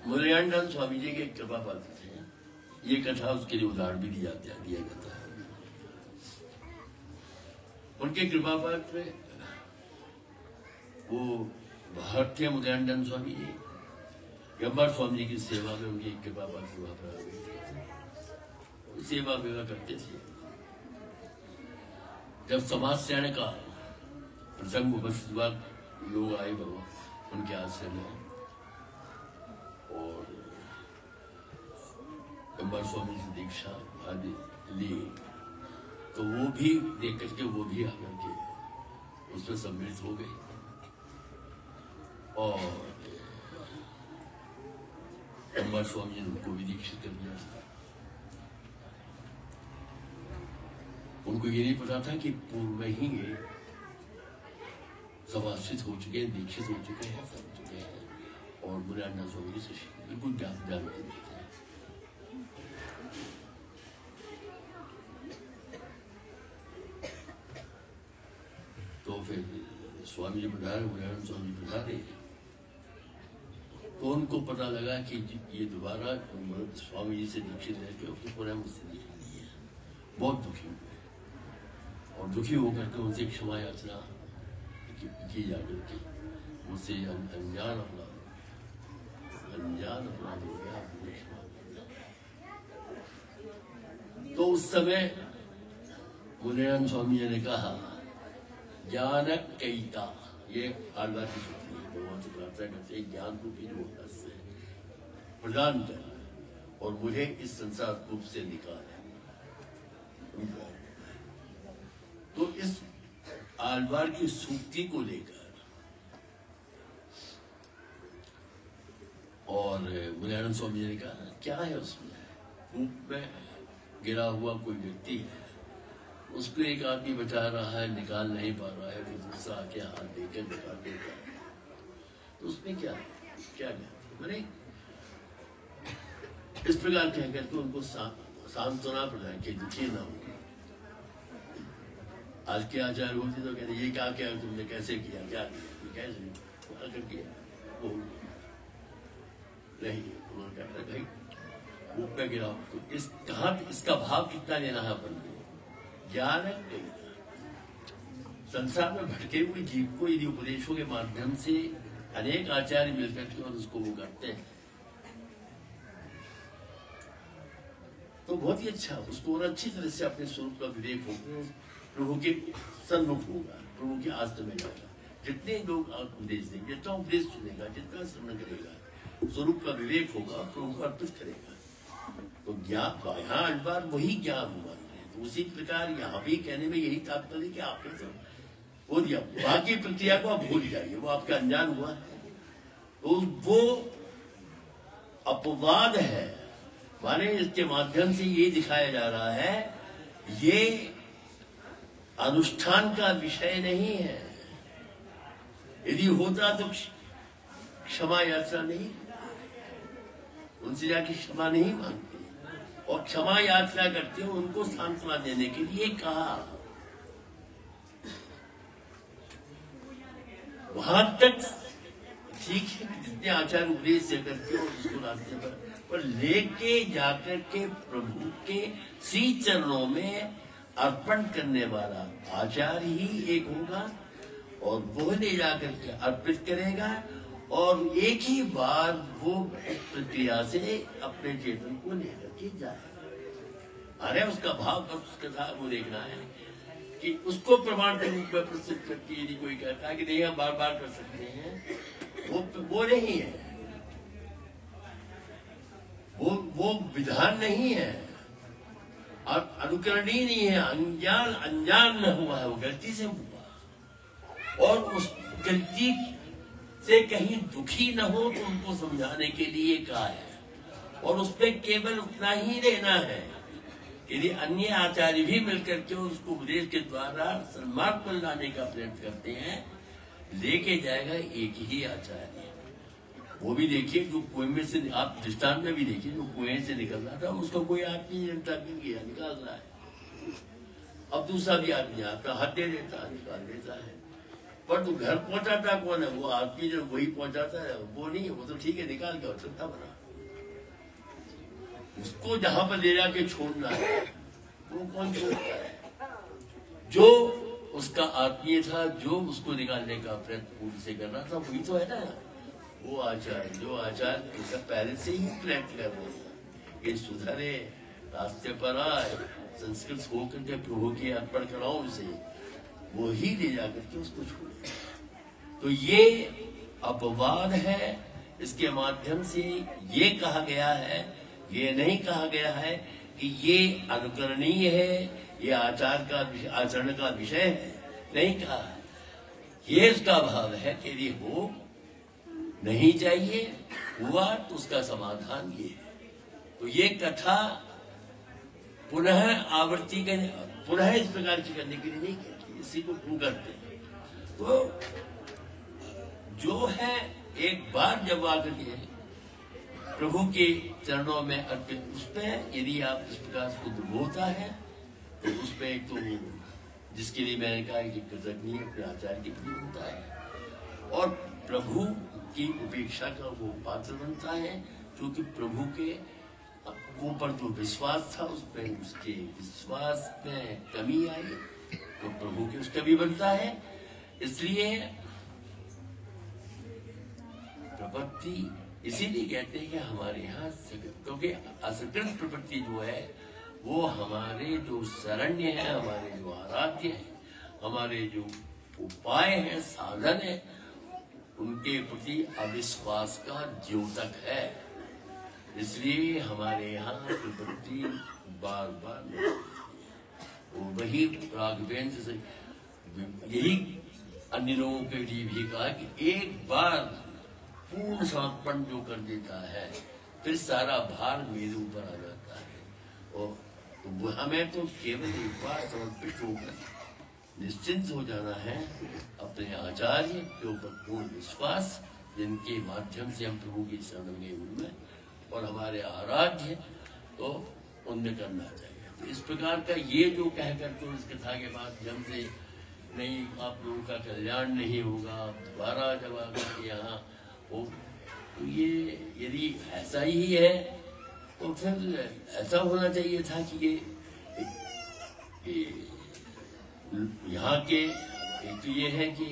मुरलीधर स्वामी जी के कृपा पात्र थे, ये कथा उसके लिए उदाहरण भी दिया जाता है। उनके कृपा पात्र में वो बाहर थे मुरलीधर स्वामी जी, गंबर स्वामी जी की सेवा में उनकी कृपा पात्र वहां पर आ गई थी, सेवा वेवा करते थे। जब समाज सेना का प्रसंग उपस्थित हुआ, लोग आए भगवान उनके आश्रम में और गंबर स्वामी से दीक्षा आदि ली, तो वो भी देख करके वो भी आकर के उसमें सम्मिलित हो गए और गंबर स्वामी ने उनको भी दीक्षित कर दिया। उनको ये नहीं पता था कि पूर्व में ही ये समाश्रित हो चुके हैं, दीक्षित हो चुके हैं, सब चुके हैं और मुरलीधर स्वामी से बिल्कुल जानते नहीं थे। तो फिर स्वामी जी बता रहे, मुरलीधर स्वामी जी बता रहे, तो उनको पता लगा कि ये दोबारा स्वामी जी से दीक्षित रहते हो तो पुनः मुझसे दीक्षित नहीं है। बहुत दुखी हुए और दुखी होकर के उनसे क्षमा याचना की जा करके मुझसे अनजान अपराध हो गया, मुझे क्षमा कर दिया। तो उस समय मुरलीधर स्वामी जी ने कहा, ज्ञानक कैता, ये आलवार की सूत्री है, भगवान से प्रार्थना करते हैं ज्ञान रूपी जो प्रदान कर और मुझे इस संसार रूप से निकाल। तो इस आलवार की सूक्ति को लेकर और मुरलीधर स्वामी जी ने कहा, क्या है उसमें, कूप में गिरा हुआ कोई व्यक्ति है, उसको एक आदमी बचा रहा है, निकाल नहीं पा रहा है, फिर दूसरा आके हाथ देकर निकाल देता है, तो उसमें क्या क्या मैंने इस प्रकार कह करके उनको सांत्वना प्रदान की, दुखी ना हो। आज के आचार्य होते तो कहते ये क्या क्या तुमने कैसे किया, क्या कैसे आकर किया, वो नहीं, उन्होंने कहा भाई कूप में गिरा, तो इस कहाँ इसका भाव कितना लेना है अपन को। ज्ञान है, संसार में भटके हुए जीव को यदि उपदेशों के माध्यम से अनेक आचार्य मिलकर के और उसको वो करते हैं तो बहुत ही अच्छा, उसको और अच्छी तरह से अपने स्वरूप का विवेक हो, प्रभु के सन्मुख होगा, प्रभु के आश्रम में जाएगा। जितने लोग उपदेश देंगे, जितना उपदेश सुनेगा, जितना श्रवण करेगा, स्वरूप का विवेक होगा, प्रभु को अर्पित करेगा, तो ज्ञान यहाँ इस बार वही ज्ञान हुआ। तो उसी प्रकार यहाँ भी कहने में यही तात्पर्य कि आपने तो हो दिया, बाकी प्रक्रिया को आप भूल जाइए, वो आपका अनजान हुआ है। तो वो अपवाद है, माने इसके माध्यम से ये दिखाया जा रहा है, ये अनुष्ठान का विषय नहीं है। यदि होता तो क्षमा यात्रा नहीं, उनसे जाके क्षमा नहीं मांगते, और क्षमा यात्रा करते हो उनको सांत्वना देने के लिए कहा। वहां तक ठीक है कि जितने आचार उपदेश से करते हो उसको रास्ते पर लेके जाकर के प्रभु के श्री चरणों में अर्पण करने वाला आचार ही एक होगा, और वो ले जाकर के अर्पित करेगा, और एक ही बार वो प्रक्रिया से अपने चेतन को लेकर के जाएगा। अरे उसका भाव बस उसके साथ वो देखना है कि उसको प्रमाण के रूप में प्रस्तुत करती है। यदि कोई कहता है कि नहीं हम बार बार कर सकते हैं, वो नहीं है, वो विधान नहीं है, और अनुकरणीय नहीं है, अनजान में हुआ है, वो गलती से हुआ, और उस गलती से कहीं दुखी न हो तो उनको समझाने के लिए कहा है, और उसपे केवल उतना ही रहना है। यदि अन्य आचार्य भी मिलकर के उसको उपदेश के द्वारा सन्मार्ग पर लाने का प्रयत्न करते हैं, लेके जाएगा एक ही आचार्य। वो भी देखिए जो कुएं में से, आप दृष्टांत में भी देखिए, जो कुएं से निकल रहा था उसको कोई आदमी जनता नहीं किया, निकाल रहा है। अब दूसरा भी आदमी आता, हाथ दे देता, निकाल देता है, पर तो घर पहुंचाता कौन है? वो आदमी जो वही पहुंचाता है, वो नहीं, वो तो ठीक है निकाल के और चलता बना। उसको जहां पर ले जाके छोड़ना है वो कौन छोड़ता है? जो उसका आत्मीय था, जो उसको निकालने का प्रयत्न पूर्ण से करना था, वही तो है ना वो आचार्य, जो आचार्य उसका पहले से ही प्रयत्न कर रहे हैं ये सुधरे, रास्ते पर आए, संस्कृत होकर के प्रभु के अर्पण कराओ उसे, वो ही ले जाकर के उसको छोड़े। तो ये अपवाद है, इसके माध्यम से ये कहा गया है, ये नहीं कहा गया है कि ये अनुकरणीय है, ये आचरण का विषय है, नहीं कहा है। ये उसका भाव है कि ये हो नहीं चाहिए, हुआ तो उसका समाधान ये है। तो ये कथा पुनः आवृत्ति करने, पुनः इस प्रकार की करने के लिए नहीं कहती, इसी को क्यों करते हैं? तो जो है एक बार जब आकर के प्रभु के चरणों में अर्पित, उसमें यदि आप इस प्रकार से होता है तो उसमें एक तो जिसके लिए मैंने कहा कि कृतज्ञ अपने आचार्य के लिए होता है, और प्रभु की उपेक्षा का वो पात्र बनता है, क्योंकि प्रभु के ऊपर जो विश्वास था उसमें उसके विश्वास में कमी आई तो प्रभु के उसका भी बनता है। इसलिए प्रपत्ति इसीलिए कहते हैं कि हमारे यहाँ, क्योंकि असकृत प्रपत्ति जो है वो हमारे जो शरण्य है, हमारे जो आराध्य है, हमारे जो उपाय है, साधन है, उनके प्रति अविश्वास का द्योतक है। इसलिए हमारे यहाँ प्रपत्ति बार बार वही राघवेंद्र से यही अन्य लोगों के लिए भी कहा कि एक बार पूर्ण समर्पण जो कर देता है फिर सारा भार मेरे ऊपर आ जाता है। और तो हमें तो केवल एक बार समर्पित होकर निश्चिंत हो जाना है अपने आचार्य के ऊपर पूर्ण विश्वास, जिनके माध्यम से हम प्रभु की शरण में उनमें और हमारे आराध्य तो उनमें करना चाहिए। तो इस प्रकार का ये जो कह करके इस कथा के माध्यम से नहीं आप लोगों का कल्याण नहीं होगा, दोबारा जब आकर यहाँ हो, तो ये यदि ऐसा ही है तो फिर ऐसा होना चाहिए था कि ये यहाँ के एक तो ये है कि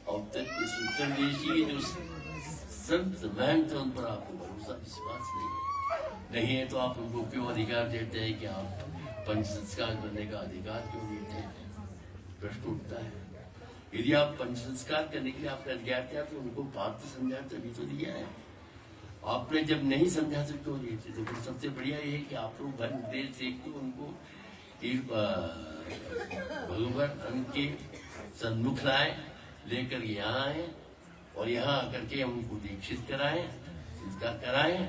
अब तक इस उत्तर देश की जो संत महंत उन पर आपको भरोसा विश्वास नहीं है। नहीं है तो आप उनको क्यों अधिकार देते हैं कि आप पंच संस्कार करने का अधिकार क्यों देते हैं? प्रश्न उठता है। यदि आप पंच संस्कार करने के लिए आपने अधिकार दिया तो उनको पात्र समझा तभी तो दिया है। आपने जब नहीं समझा तो क्यों देते? तो फिर सबसे बढ़िया ये है कि आप लोग भर देर से उनको भगवान उनके सन्मुख लाए, लेकर यहाँ आए और यहाँ आकर के हम उनको दीक्षित कराएं, संस्कार कराएं।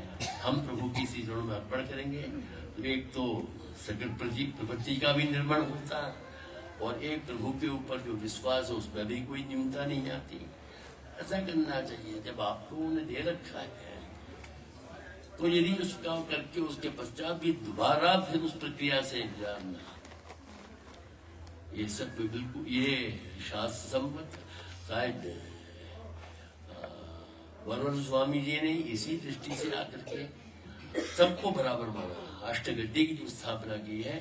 हम प्रभु की चरणों में अर्पण करेंगे तो एक तो सकल प्रपत्ति का भी निर्माण होता है और एक प्रभु के ऊपर जो विश्वास है उसमें भी कोई न्यूनता नहीं आती। ऐसा करना चाहिए। जब आपको उन्हें दे रखा है तो यदि उसका करके उसके पश्चात भी दोबारा फिर उस प्रक्रिया से जानना, ये सब बिल्कुल ये शास्त्र सम्मत। शायद वरवर स्वामी जी ने इसी दृष्टि से आकर के सबको बराबर माना। अष्टगद्दी की जो स्थापना की है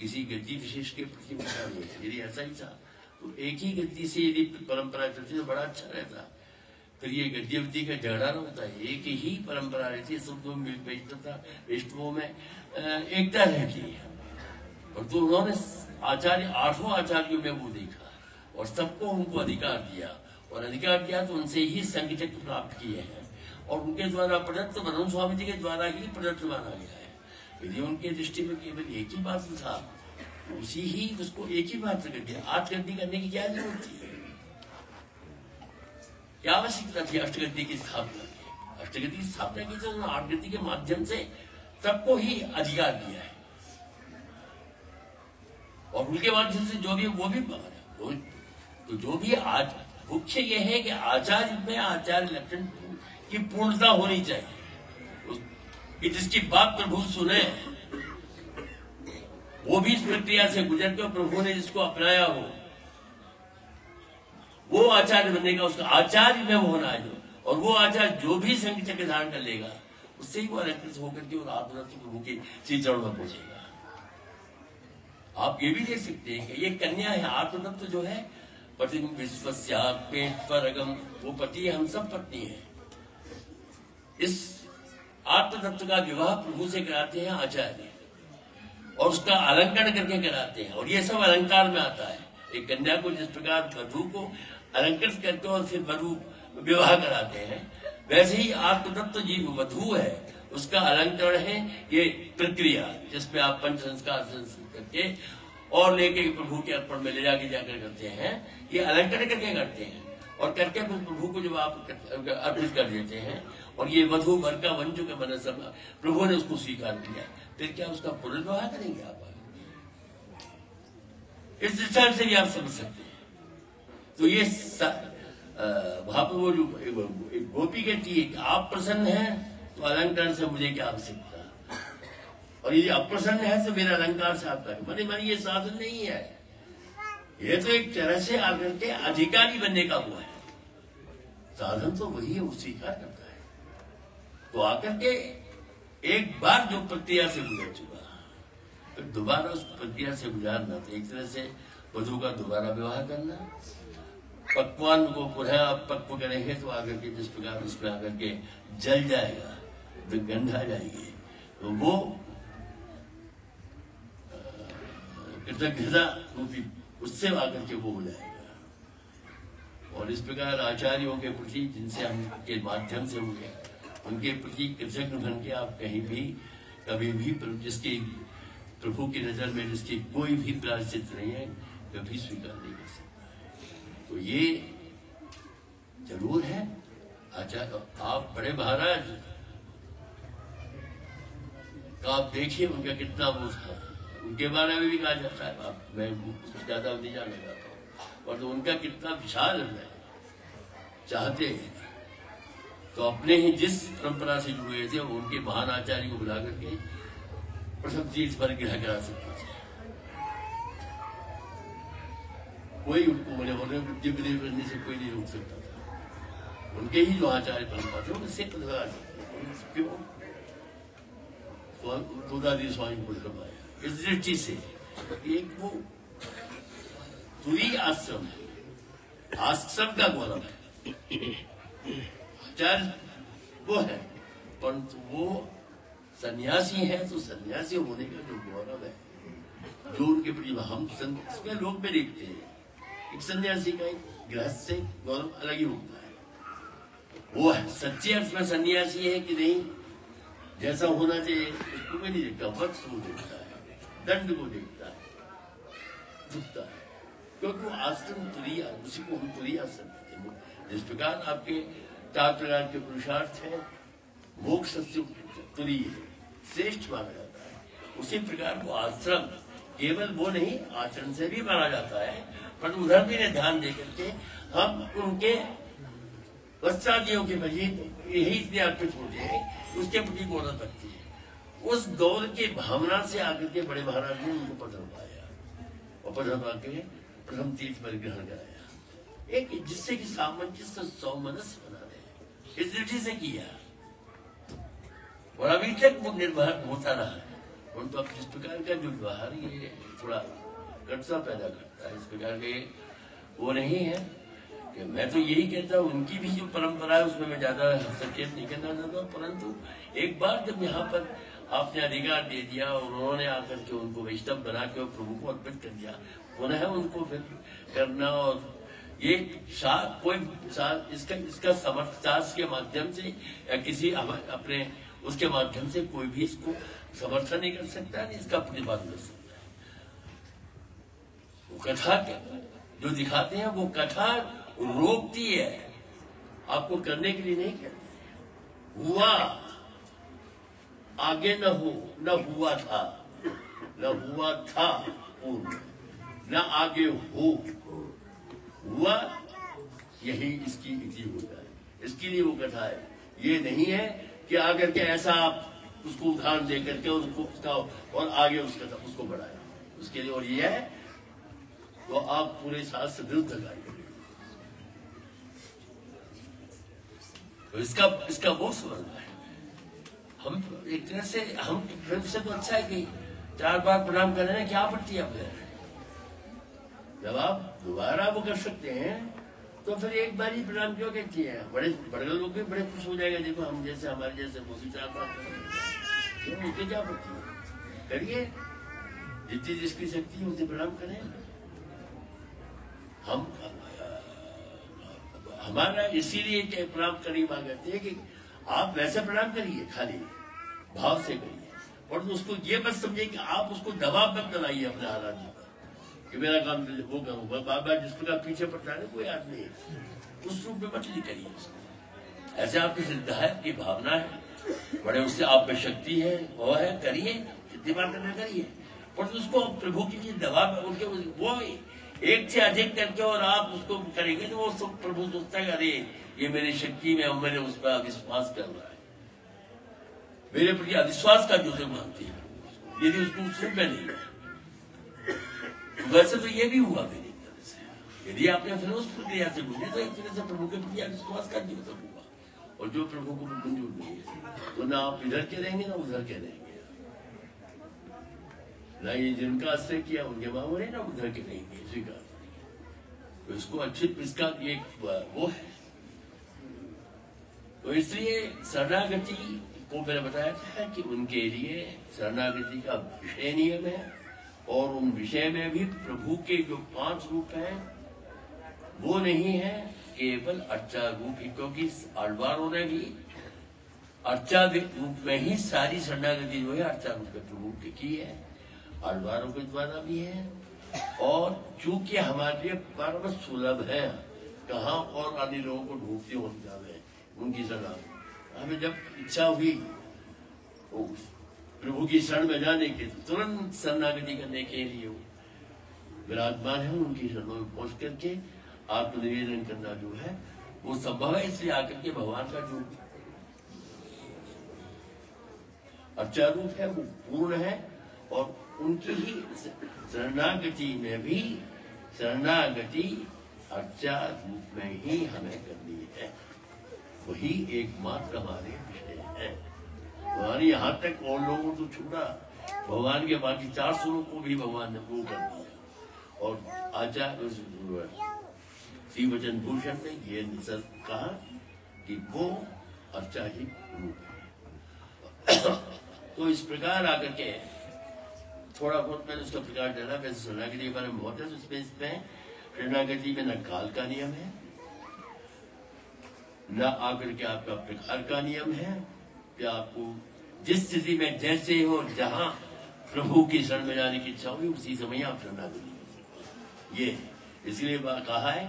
किसी गद्दी विशेष के प्रति नहीं है। यदि ऐसा ही था तो एक ही गद्दी से यदि परंपरा चलती तो बड़ा अच्छा रहता। फिर ये गद्दी अवधि का झगड़ा न होता है। एक ही परंपरा रहती है, सबको वैष्णवों में एकता रहती है। और तो उन्होंने आचार्य 8 आचार्यों में वो देखा और सबको उनको अधिकार दिया और अधिकार दिया तो उनसे ही संघ चक्र प्राप्त किए हैं और उनके द्वारा प्रदत्त ब्रह्म स्वामी जी के द्वारा ही प्रदत्त माना गया है। यदि उनके दृष्टि में केवल एक ही बात था उसी ही उसको एक ही बात कर दिया। 8 गद्दी करने की क्या जरूरत थी? क्या आवश्यकता थी अष्टगद्दी की स्थापना की? अष्टगद्दी की स्थापना की तो 8 गद्दी के माध्यम से सबको ही अधिकार दिया है और उनके माध्यम से जो भी वो भी तो जो भी आज मुख्य ये है कि आचार्य में आचार्य लक्षण की पूर्णता होनी चाहिए कि जिसकी बात प्रभु सुने वो भी इस प्रक्रिया से गुजर के प्रभु ने जिसको अपनाया हो वो आचार्य बनेगा। उसका आचार्य में वो होना है और वो आचार्य जो भी संघ चक्र धारण कर लेगा उससे ही वो अलंकृत होकर के और आत्मरत्न प्रभु के श्री चरण में पहुंचेगा। आप ये भी देख सकते हैं कि ये कन्या है आत्मतत्व जो है पति विश्वस्यात्मेश्वरगम, वो पति हम सब पत्नी है। इस आत्मतत्व का विवाह प्रभु से कराते हैं आचार्य और उसका अलंकरण करके कराते हैं और ये सब अलंकार में आता है। एक कन्या को जिस प्रकार वधू को अलंकृत करते और फिर वधु विवाह कराते हैं वैसे ही आत्मतत्व जी वधू है उसका अलंकरण है ये प्रक्रिया जिसमें आप पंच संस्कार करके और लेके प्रभु के अर्पण में ले जाके जाकर करते हैं। ये अलंकरण करके करते हैं और करके फिर प्रभु को जब आप अर्पित कर देते हैं और ये वधू वर का वन जो मन सब प्रभु ने उसको स्वीकार किया फिर क्या उसका पुनर्विवाह करेंगे आप? इस दृष्टि से भी आप समझ सकते हैं। तो ये वहां पर वो जो गोपी कहती है कि आप प्रसन्न हैं तो अलंकार से मुझे क्या आवश्यकता, और यदि अप्रसन्न है तो मेरा अलंकार से आपका माने माने ये साधन नहीं है। ये तो एक तरह से आकर के अधिकारी बनने का हुआ है। साधन तो वही है, वो स्वीकार करता है। तो आकर के एक बार जो प्रक्रिया से गुजर चुका फिर दोबारा उस प्रक्रिया से गुजारना तो एक तरह से वधू का दोबारा विवाह करना। पकवान को पुनः आप पक्व करेंगे तो आकर के जिस प्रकार उसमें आकर के जल जाएगा तो गंध आ जाएगी तो वो कृतज्ञता रूपी उससे आकर के वो हो जाएगा। और इस प्रकार आचार्यों के प्रति जिनसे हम के माध्यम से हुए उनके प्रति कृतज्ञ बन के आप कहीं भी कभी भी जिसकी प्रभु की नजर में जिसकी कोई भी प्रायश्चित नहीं है कभी स्वीकार नहीं कर सकता। तो ये जरूर है आचार्य आप बड़े महाराज का आप देखिए उनका कितना वो था, उनके बारे में भी कहा जाता है। आप मैं ज्यादा नहीं जानना चाहता हूँ और तो उनका कितना विशाल है चाहते हैं तो अपने ही जिस परंपरा से जुड़े थे उनके महान आचार्य को बुला करके प्रथम चीज पर ग्रह करा सकता था। कोई उनको दिव्य करने से कोई नहीं रोक सकता था। उनके ही जो आचार्य परंपरा थे उनसे क्यों तुदादी स्वामी को करवाया इस दृष्टि से एक वो पूरी आश्रम है, आश्रम का गौरव है। आचार्य वो है परंतु वो सन्यासी है तो सन्यासी होने का जो गौरव है, जो उनके प्रति हम इसमें लोग में देखते हैं, एक सन्यासी का एक गृहस्थ से गौरव अलग ही होता है। वो सच्चे अर्थ में सन्यासी है कि नहीं, जैसा होना चाहिए उसको भी नहीं देखता, वत्स को देखता है, दंड को देखता है, झुकता है, क्योंकि वो आश्रम तुरीय, उसी को हम तुरीय आश्रम कहते हैं। जिस प्रकार आपके 4 प्रकार के पुरुषार्थ है, मोक्ष सत्य तुरीय श्रेष्ठ माना जाता है, उसी प्रकार वो आश्रम केवल वो नहीं, आचरण से भी माना जाता है, पर उधर भी ध्यान दे करके हम उनके पश्चादियों के प्रति यही इतने अर्पित होते हैं, उसके प्रति गौरव रखते हैं। उस गौर की भावना से आकर के बड़े महाराज ने उनको पधर पाया और पधर पा के प्रथम तीर्थ पर ग्रहण कराया, एक जिससे कि सामंजस्य सौमनस्य बना रहे, इस दृष्टि से किया और अभी तक वो निर्भर होता रहा है। परंतु अब जिस प्रकार का जो व्यवहार ये थोड़ा कटसा पैदा करता है, इस प्रकार के वो नहीं है कि मैं तो यही कहता हूँ, उनकी भी जो परंपरा है उसमें मैं ज्यादा हस्तक्षेप नहीं करना चाहता हूँ। परंतु एक बार जब यहाँ पर आपने अधिकार दे दिया और उन्होंने आकर के उनको वैष्णव बना के और प्रभु को अर्पित कर दिया, पुनः उनको फिर करना और ये इसका समर्थन के माध्यम से या किसी अपने उसके माध्यम से कोई भी इसको समर्थन नहीं कर सकता, नहीं इसका प्रतिपादन कर सकता है। वो कथा जो दिखाते हैं वो कथा रोकती है, आपको करने के लिए नहीं कहते। हुआ आगे न हो, न हुआ था, न हुआ था पूर्व, न आगे हो, हुआ यही इसकी इति होता है, इसके लिए वो कथा है। ये नहीं है कि आकर के ऐसा आप उसको उदाहरण दे करके उसको उसका और आगे उसको बढ़ाया, उसके लिए और ये है तो आप पूरे शास्त्र विरुद्ध कार्य करेंगे। तो इसका वो समझना है। हम एक तरह से हम फिर से तो अच्छा है कि 4 बार प्रणाम करने में क्या आपत्ति है फिर, जब आप दोबारा वो कर सकते हैं तो फिर एक बार ही प्रणाम क्यों कहती है। बड़े लोग भी बड़े खुश हो जाएगा, देखो हम जैसे हमारे जैसे मोदी साहब उसके क्या आपत्ति है, करिए जितनी जिसकी शक्ति है उसे प्रणाम करें। हम हमारा इसीलिए प्रणाम करने मांग करते हैं कि आप वैसे प्रणाम करिए, खाली भाव से करिए, और उसको ये मत समझिए कि आप उसको दबाव मत बनाइए अपने आराध्य पर कि मेरा काम वो करूँ। बाबा जिस प्रकार पीछे पड़ता है कोई आदमी, उस रूप में मत नहीं करिए उसको। ऐसे आपकी श्रद्धा है, की भावना है, बड़े उससे आप में शक्ति है, वो है, करिए जितनी बार करना करिए, और उसको प्रभु के लिए दबाव उनके वो एक से अधिक करके और आप उसको करेंगे तो वो सब प्रभु सोचता है अरे ये मेरी शक्ति में मैंने उस पर अविश्वास कर रहा है, मेरे प्रति अविश्वास का जो से मानती है, यदि उसको उससे में नहीं है। वैसे तो ये भी हुआ मेरी तरह से, यदि आपने फिर उस प्रक्रिया से गुजरे तो एक तरह से प्रभु के प्रति अविश्वास का जीवन हुआ, और जो प्रभु को मंजूर नहीं है तो ना आप इधर के रहेंगे ना उधर के रहेंगे, ना ये जिनका आश्रय किया उनके मांगो रहे ना उधर के रहेंगे, स्वीकार तो इसको अच्छे इसका ये वो है। तो इसलिए शरणागति को मैंने बताया था कि उनके लिए शरणागति का विषय नियम है, और उन विषय में भी प्रभु के जो 5 रूप हैं वो नहीं है केवल अर्चा रूप ही, क्योंकि आलवारों ने भी अर्चा रूप में ही सारी शरणागति जो है अर्चा रूप में प्रभु की की है, आलवारों के द्वारा भी है, और चूंकि हमारे लिए परम सुलभ है, कहाँ और अन्य लोगों को ढूंढते हो जावे उनकी शरण। हमें जब इच्छा हुई तो प्रभु की शरण में जाने के तुरंत शरणागति करने के लिए विराजमान है, उनकी शरणों में पहुंच करके आत्मनिवेदन करना जो है वो संभव है। इसलिए आकर के भगवान का जो अर्चा रूप है वो पूर्ण है, और उनकी ही शरणागति में भी शरणागति अर्चा रूप में ही हमें करनी है, वही एकमात्र हमारे विषय है। हमारी यहाँ तक और लोगों को छूटा, भगवान के बाकी 4 स्वरूप को भी भगवान ने वो कर दिया, और आचार्य श्री वचन भूषण ने ये कहा कि वो अर्चा ही रूप है। तो इस प्रकार आकर के थोड़ा बहुत मैंने उसका प्रकार डाला। वैसे शरणागति के बारे में बहुत है, तो इसमें शरणागति में न काल का नियम है, न आकर के आपका प्रकार का नियम है, कि आपको जिस स्थिति में जैसे हो, जहां प्रभु की शरण में जाने की इच्छा होगी उसी समय आप शरणागति कर सकते हैं। ये इसलिए कहा है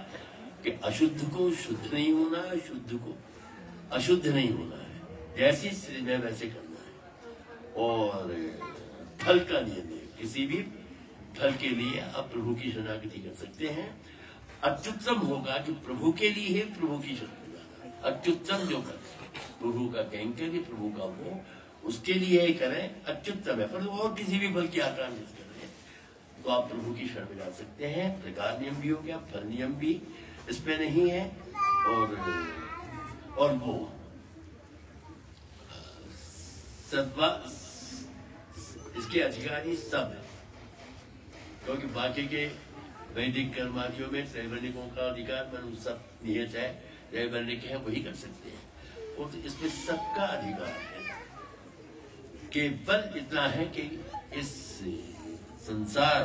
कि अशुद्ध को शुद्ध नहीं होना है, शुद्ध को अशुद्ध नहीं होना है, जैसी स्थिति में वैसे करना है। और फल का नियम है, किसी भी फल के लिए आप प्रभु की शरणागति कर सकते हैं। अत्युत्तम होगा कि प्रभु के लिए प्रभु की शरण में जाना, अत्युत्तम जो कर प्रभु का कहेंगे कि प्रभु का वो उसके लिए ही करें, अत्युत्तम है। पर और किसी भी फल की आकांक्षा करें तो आप प्रभु की शरण में जा सकते हैं। प्रकार नियम भी हो गया, फल नियम भी इसमें नहीं है। और वो सत्वा इसके अधिकारी सब है, क्योंकि बाकी के वैदिक कर्मादियों में त्रैवर्णिकों का अधिकार मन सब नियत है, त्रैवर्णिक है वही कर सकते हैं। और तो इसमें सबका अधिकार है। केवल इतना है कि इस संसार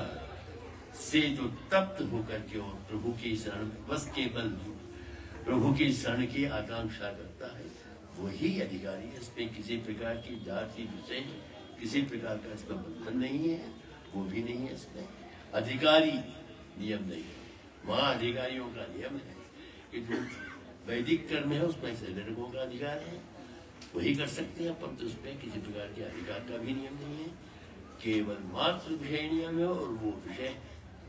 से जो तप्त होकर के और प्रभु की शरण, बस केवल प्रभु की शरण की आकांक्षा करता है वही अधिकारी है। इसमें किसी प्रकार की जाति विषय किसी प्रकार का इसका बंधन नहीं है, वो भी नहीं है। इसमें अधिकारी नियम नहीं है। वहां अधिकारियों का नियम है कि जो वैदिक कर्म है उसमें त्रैवर्णिकों का अधिकार है, वही कर सकते हैं, परंतु उसमें किसी प्रकार के अधिकार का भी नियम नहीं है। केवल मात्र विषय नियम है, और वो विषय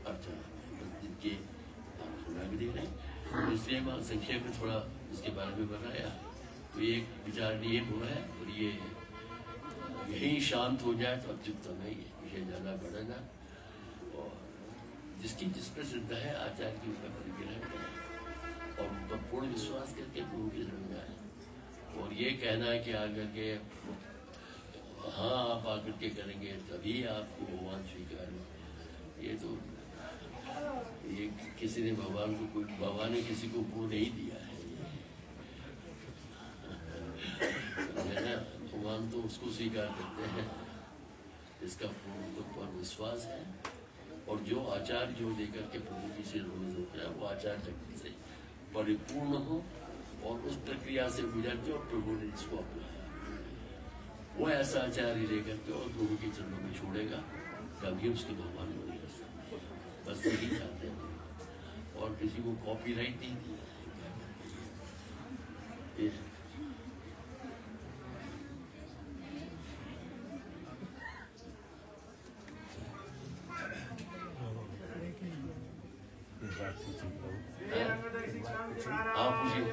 अर्थात के शरणागति है। इसलिए मैं संक्षेप में थोड़ा इसके बारे में बताया। तो एक विचार ये हुआ है, और ये यही शांत हो जाए तो अत्युत्तम है। ये विषय ज्यादा बढ़ेगा, और जिसकी जिस पर श्रद्धा है आचार्य की उसका परिग्रह करें और उन पर पूर्ण विश्वास करके प्रभु की शरण में आए। और ये कहना है कि आकर के हाँ आप आकर के करेंगे तभी आपको भगवान स्वीकार हो, ये तो ये किसी ने भगवान को, कोई भगवान ने किसी को वो नहीं दिया है ना। भगवान तो उसको स्वीकार करते हैं इसका पूर्ण विश्वास है। और जो आचार्य जो देकर के प्रभु की से रोज होता है वो आचार्य शक्ति से परिपूर्ण हो और उस प्रक्रिया से गुजर के और प्रभु ने जिसको अपनाया वो ऐसा आचार्य लेकर के और प्रभु के चरणों में छोड़ेगा, कभी उसके भगवान को नहीं कर सकते। बस यही चाहते हैं, और किसी को कॉपीराइट नहीं दिया। आप पूछिए,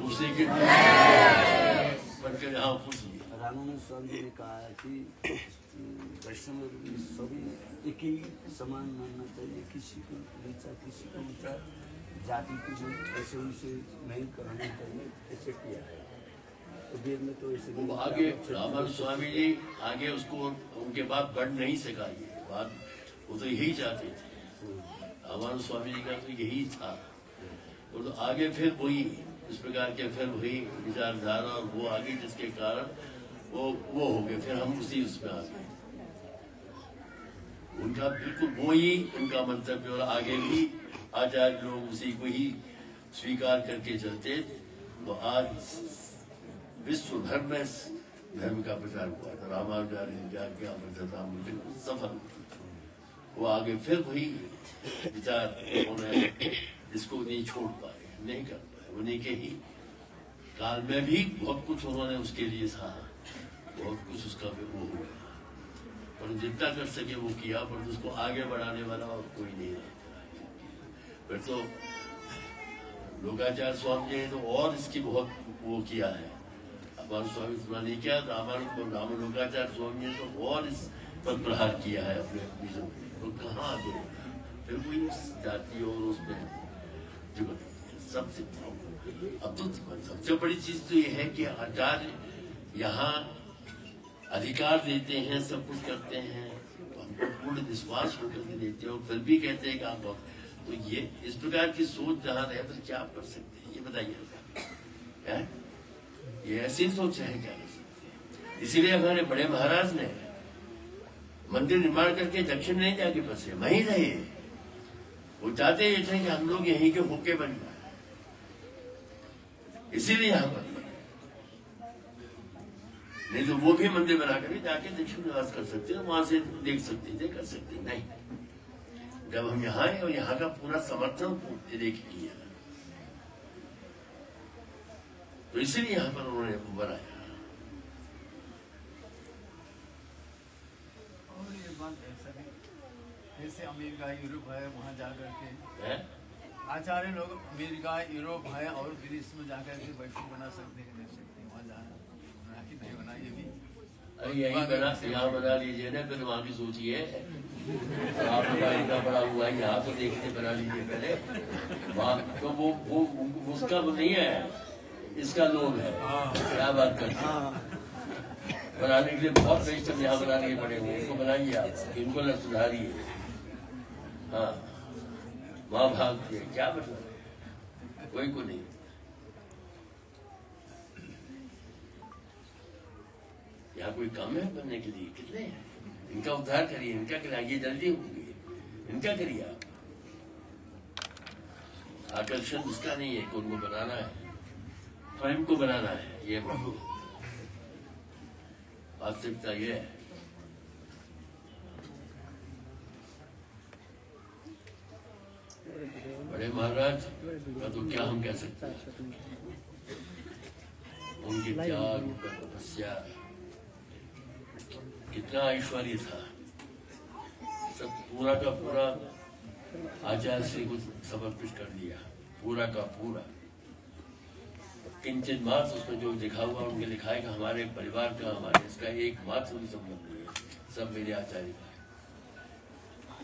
उसी के बनकर आप पूछिए। रामानंद स्वामी जी ने कहा है कि वैष्णव सभी एक ही समान मानना चाहिए, किसी को नीचा किसी को ऊंचा, जाति की जो ऐसे उनसे नहीं करना चाहिए, ऐसे किया है। तो वेद में तो ऐसे वो आगे रामानंद स्वामी जी आगे उसको उनके बाद बढ़ नहीं सका। ये बात वो तो यही चाहते थे, रामानंद स्वामी जी का तो यही था। और तो आगे फिर वही इस प्रकार के फिर वही विचारधारा और वो आगे जिसके कारण वो हो गए, फिर हम उसी उसमें आ गए। उनका बिल्कुल वो ही उनका मंतव्य, और आगे भी आचार्य लोग उसी को ही स्वीकार करके चलते। तो आज विश्व भर में धर्म का प्रचार हुआ था। रामाचार्य क्या बिल्कुल सफल। वो आगे फिर वही विचार उन्होंने इसको नहीं छोड़ पाए, नहीं कर पाए। उन्हीं के ही काल में भी बहुत कुछ उन्होंने उसके लिए था, बहुत कुछ उसका भी वो हुआ, पर जितना कर सके वो किया, पर उसको आगे बढ़ाने वाला और कोई नहीं रहा। फिर तो लोकाचार्य स्वामी जी ने तो और इसकी बहुत वो किया है। हमारे स्वामी इतना नहीं किया, राम लोकाचार्य स्वामी ने तो और इस पर प्रहार किया है अपने तो कहाँ आगे फिर कोई उस जाति और उसमें जो सबसे अब तो सबसे बड़ी चीज तो ये है कि आचार्य यहाँ अधिकार देते हैं, सब कुछ करते हैं, तो हमको पूर्ण विश्वास होकर के देते हैं, और फिर भी कहते हैं कि आप तो ये इस प्रकार की सोच जहाँ रहे तो क्या आप कर सकते हैं, ये बताइए। ये ऐसी सोच है, क्या कर सकते हैं। इसीलिए हमारे बड़े महाराज ने मंदिर निर्माण करके दक्षिण नहीं जाके बसे, वहीं रहे। वो चाहते ये थे कि हम लोग यहीं के होके बन जाए, इसीलिए यहाँ पर नहीं तो वो भी मंदिर बना करके जाके दक्षिण निवास कर सकते हैं, वहां से देख सकते थे, कर सकते नहीं। जब हम यहाँ आए और यहाँ का पूरा समर्थन देख किया, तो इसीलिए यहाँ पर उन्होंने बनाया। और ये बात ऐसा नहीं, जैसे अमेरिका यूरोप है, वहाँ जाकर के आचार्य लोग अमेरिका यूरोप है और विदेश में जाकर के वैष्णव बना सकते हैं, नहीं सकते, वहाँ जाना बना कि नहीं बना, ये भी अरे यही बना, यहाँ बना लीजिए ना, फिर वहाँ की सोचिए। आपका इतना बड़ा हुआ है, यहाँ तो देखने बना लीजिए पहले। वहाँ तो वो उसका वो नहीं है, इसका लोग है। क्या बात करते हैं, बनाने के लिए बहुत वैष्णव यहाँ बनाने के पड़े हुए, इनको बनाइए आप, इनको न सुधारिए। हाँ, वहाँ भागते हैं, क्या मतलब है, कोई को नहीं। यहाँ कोई कम है बनने के लिए, कितने हैं। इनका उद्धार करिए, इनका कराइए, जल्दी होंगे, इनका करिए आप। आकर्षण उसका नहीं है कि उनको बनाना है, स्वयं को बनाना है, ये वास्तविकता ये है। बड़े महाराज का तो क्या हम कह सकते हैं, उनके त्याग, उनका तपस्या, कितना ऐश्वर्य था, सब पूरा का पूरा आचार्य श्री को समर्पित कर दिया, पूरा का पूरा। किंचित मात्र उसमें जो लिखा हुआ उनके लिखा है कि हमारे परिवार का, हमारे इसका एक मात्र भी संबंध नहीं है, सब मेरे आचार्य का है।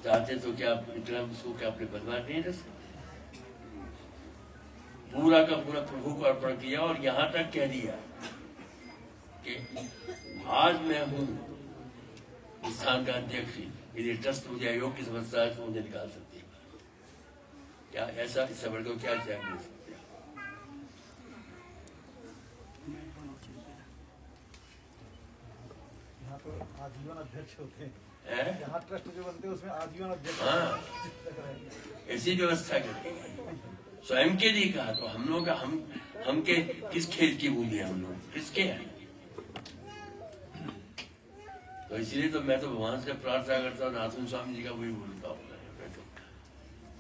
चाहते तो क्या इतना उसको क्या अपने परिवार नहीं रख सकते, पूरा का पूरा प्रभु को अर्पण किया। और यहाँ तक कह दिया कि आज मैं हूँ स्थान का अध्यक्ष, यदि ट्रस्ट मुझे अयोग्य समझता है तो मुझे निकाल सकती है। क्या ऐसा इससे बढ़कर क्या त्याग दे सकते हैं। यहाँ तो आजीवन अध्यक्ष होते हैं, हैं? यहाँ ट्रस्ट जो बनते हैं उसमें आजीवन अध्यक्ष। हाँ, ऐसी व्यवस्था करती है। स्वयं के लिए कहा तो हम लोग हम के किस खेल की भूमि है, हम लोग किसके हैं। तो इसलिए तो मैं तो भगवान से प्रार्थना करता हूँ, नाथन स्वामी जी का वही बोलता हूँ,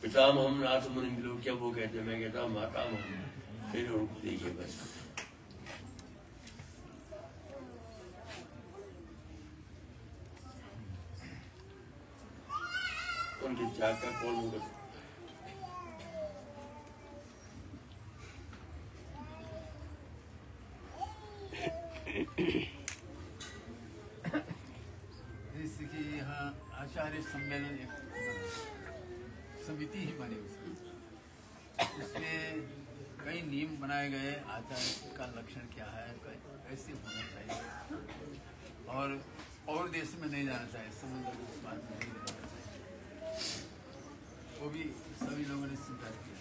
पितामह नाथ मुनि लोग क्या वो कहते हैं, मैं कहता हूँ माता हम, फिर उनको देखिए बस। उनकी त्याग का कौन होगा। जैसे कि यहाँ आचार्य सम्मेलन एक समिति ही बनी, उसमें कई नियम बनाए गए, आचार्य का लक्षण क्या है, कैसे होना चाहिए, और देश में नहीं जाना चाहिए, समुद्र के उस पार में नहीं रहना चाहिए, वो भी सभी लोगों ने स्वीकार किया।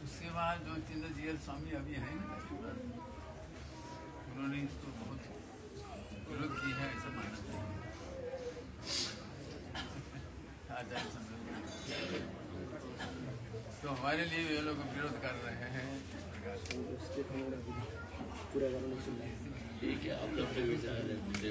उसके बाद जो चिन्नजीयर स्वामी अभी हैं ना, उन्होंने इसको बहुत विरोध किया है, ऐसा मानना चाहिए। आचार्य सम्मेलन तो हमारे लिए ये लोग विरोध कर रहे हैं। ठीक है, आप लोग के विचार है, मुझे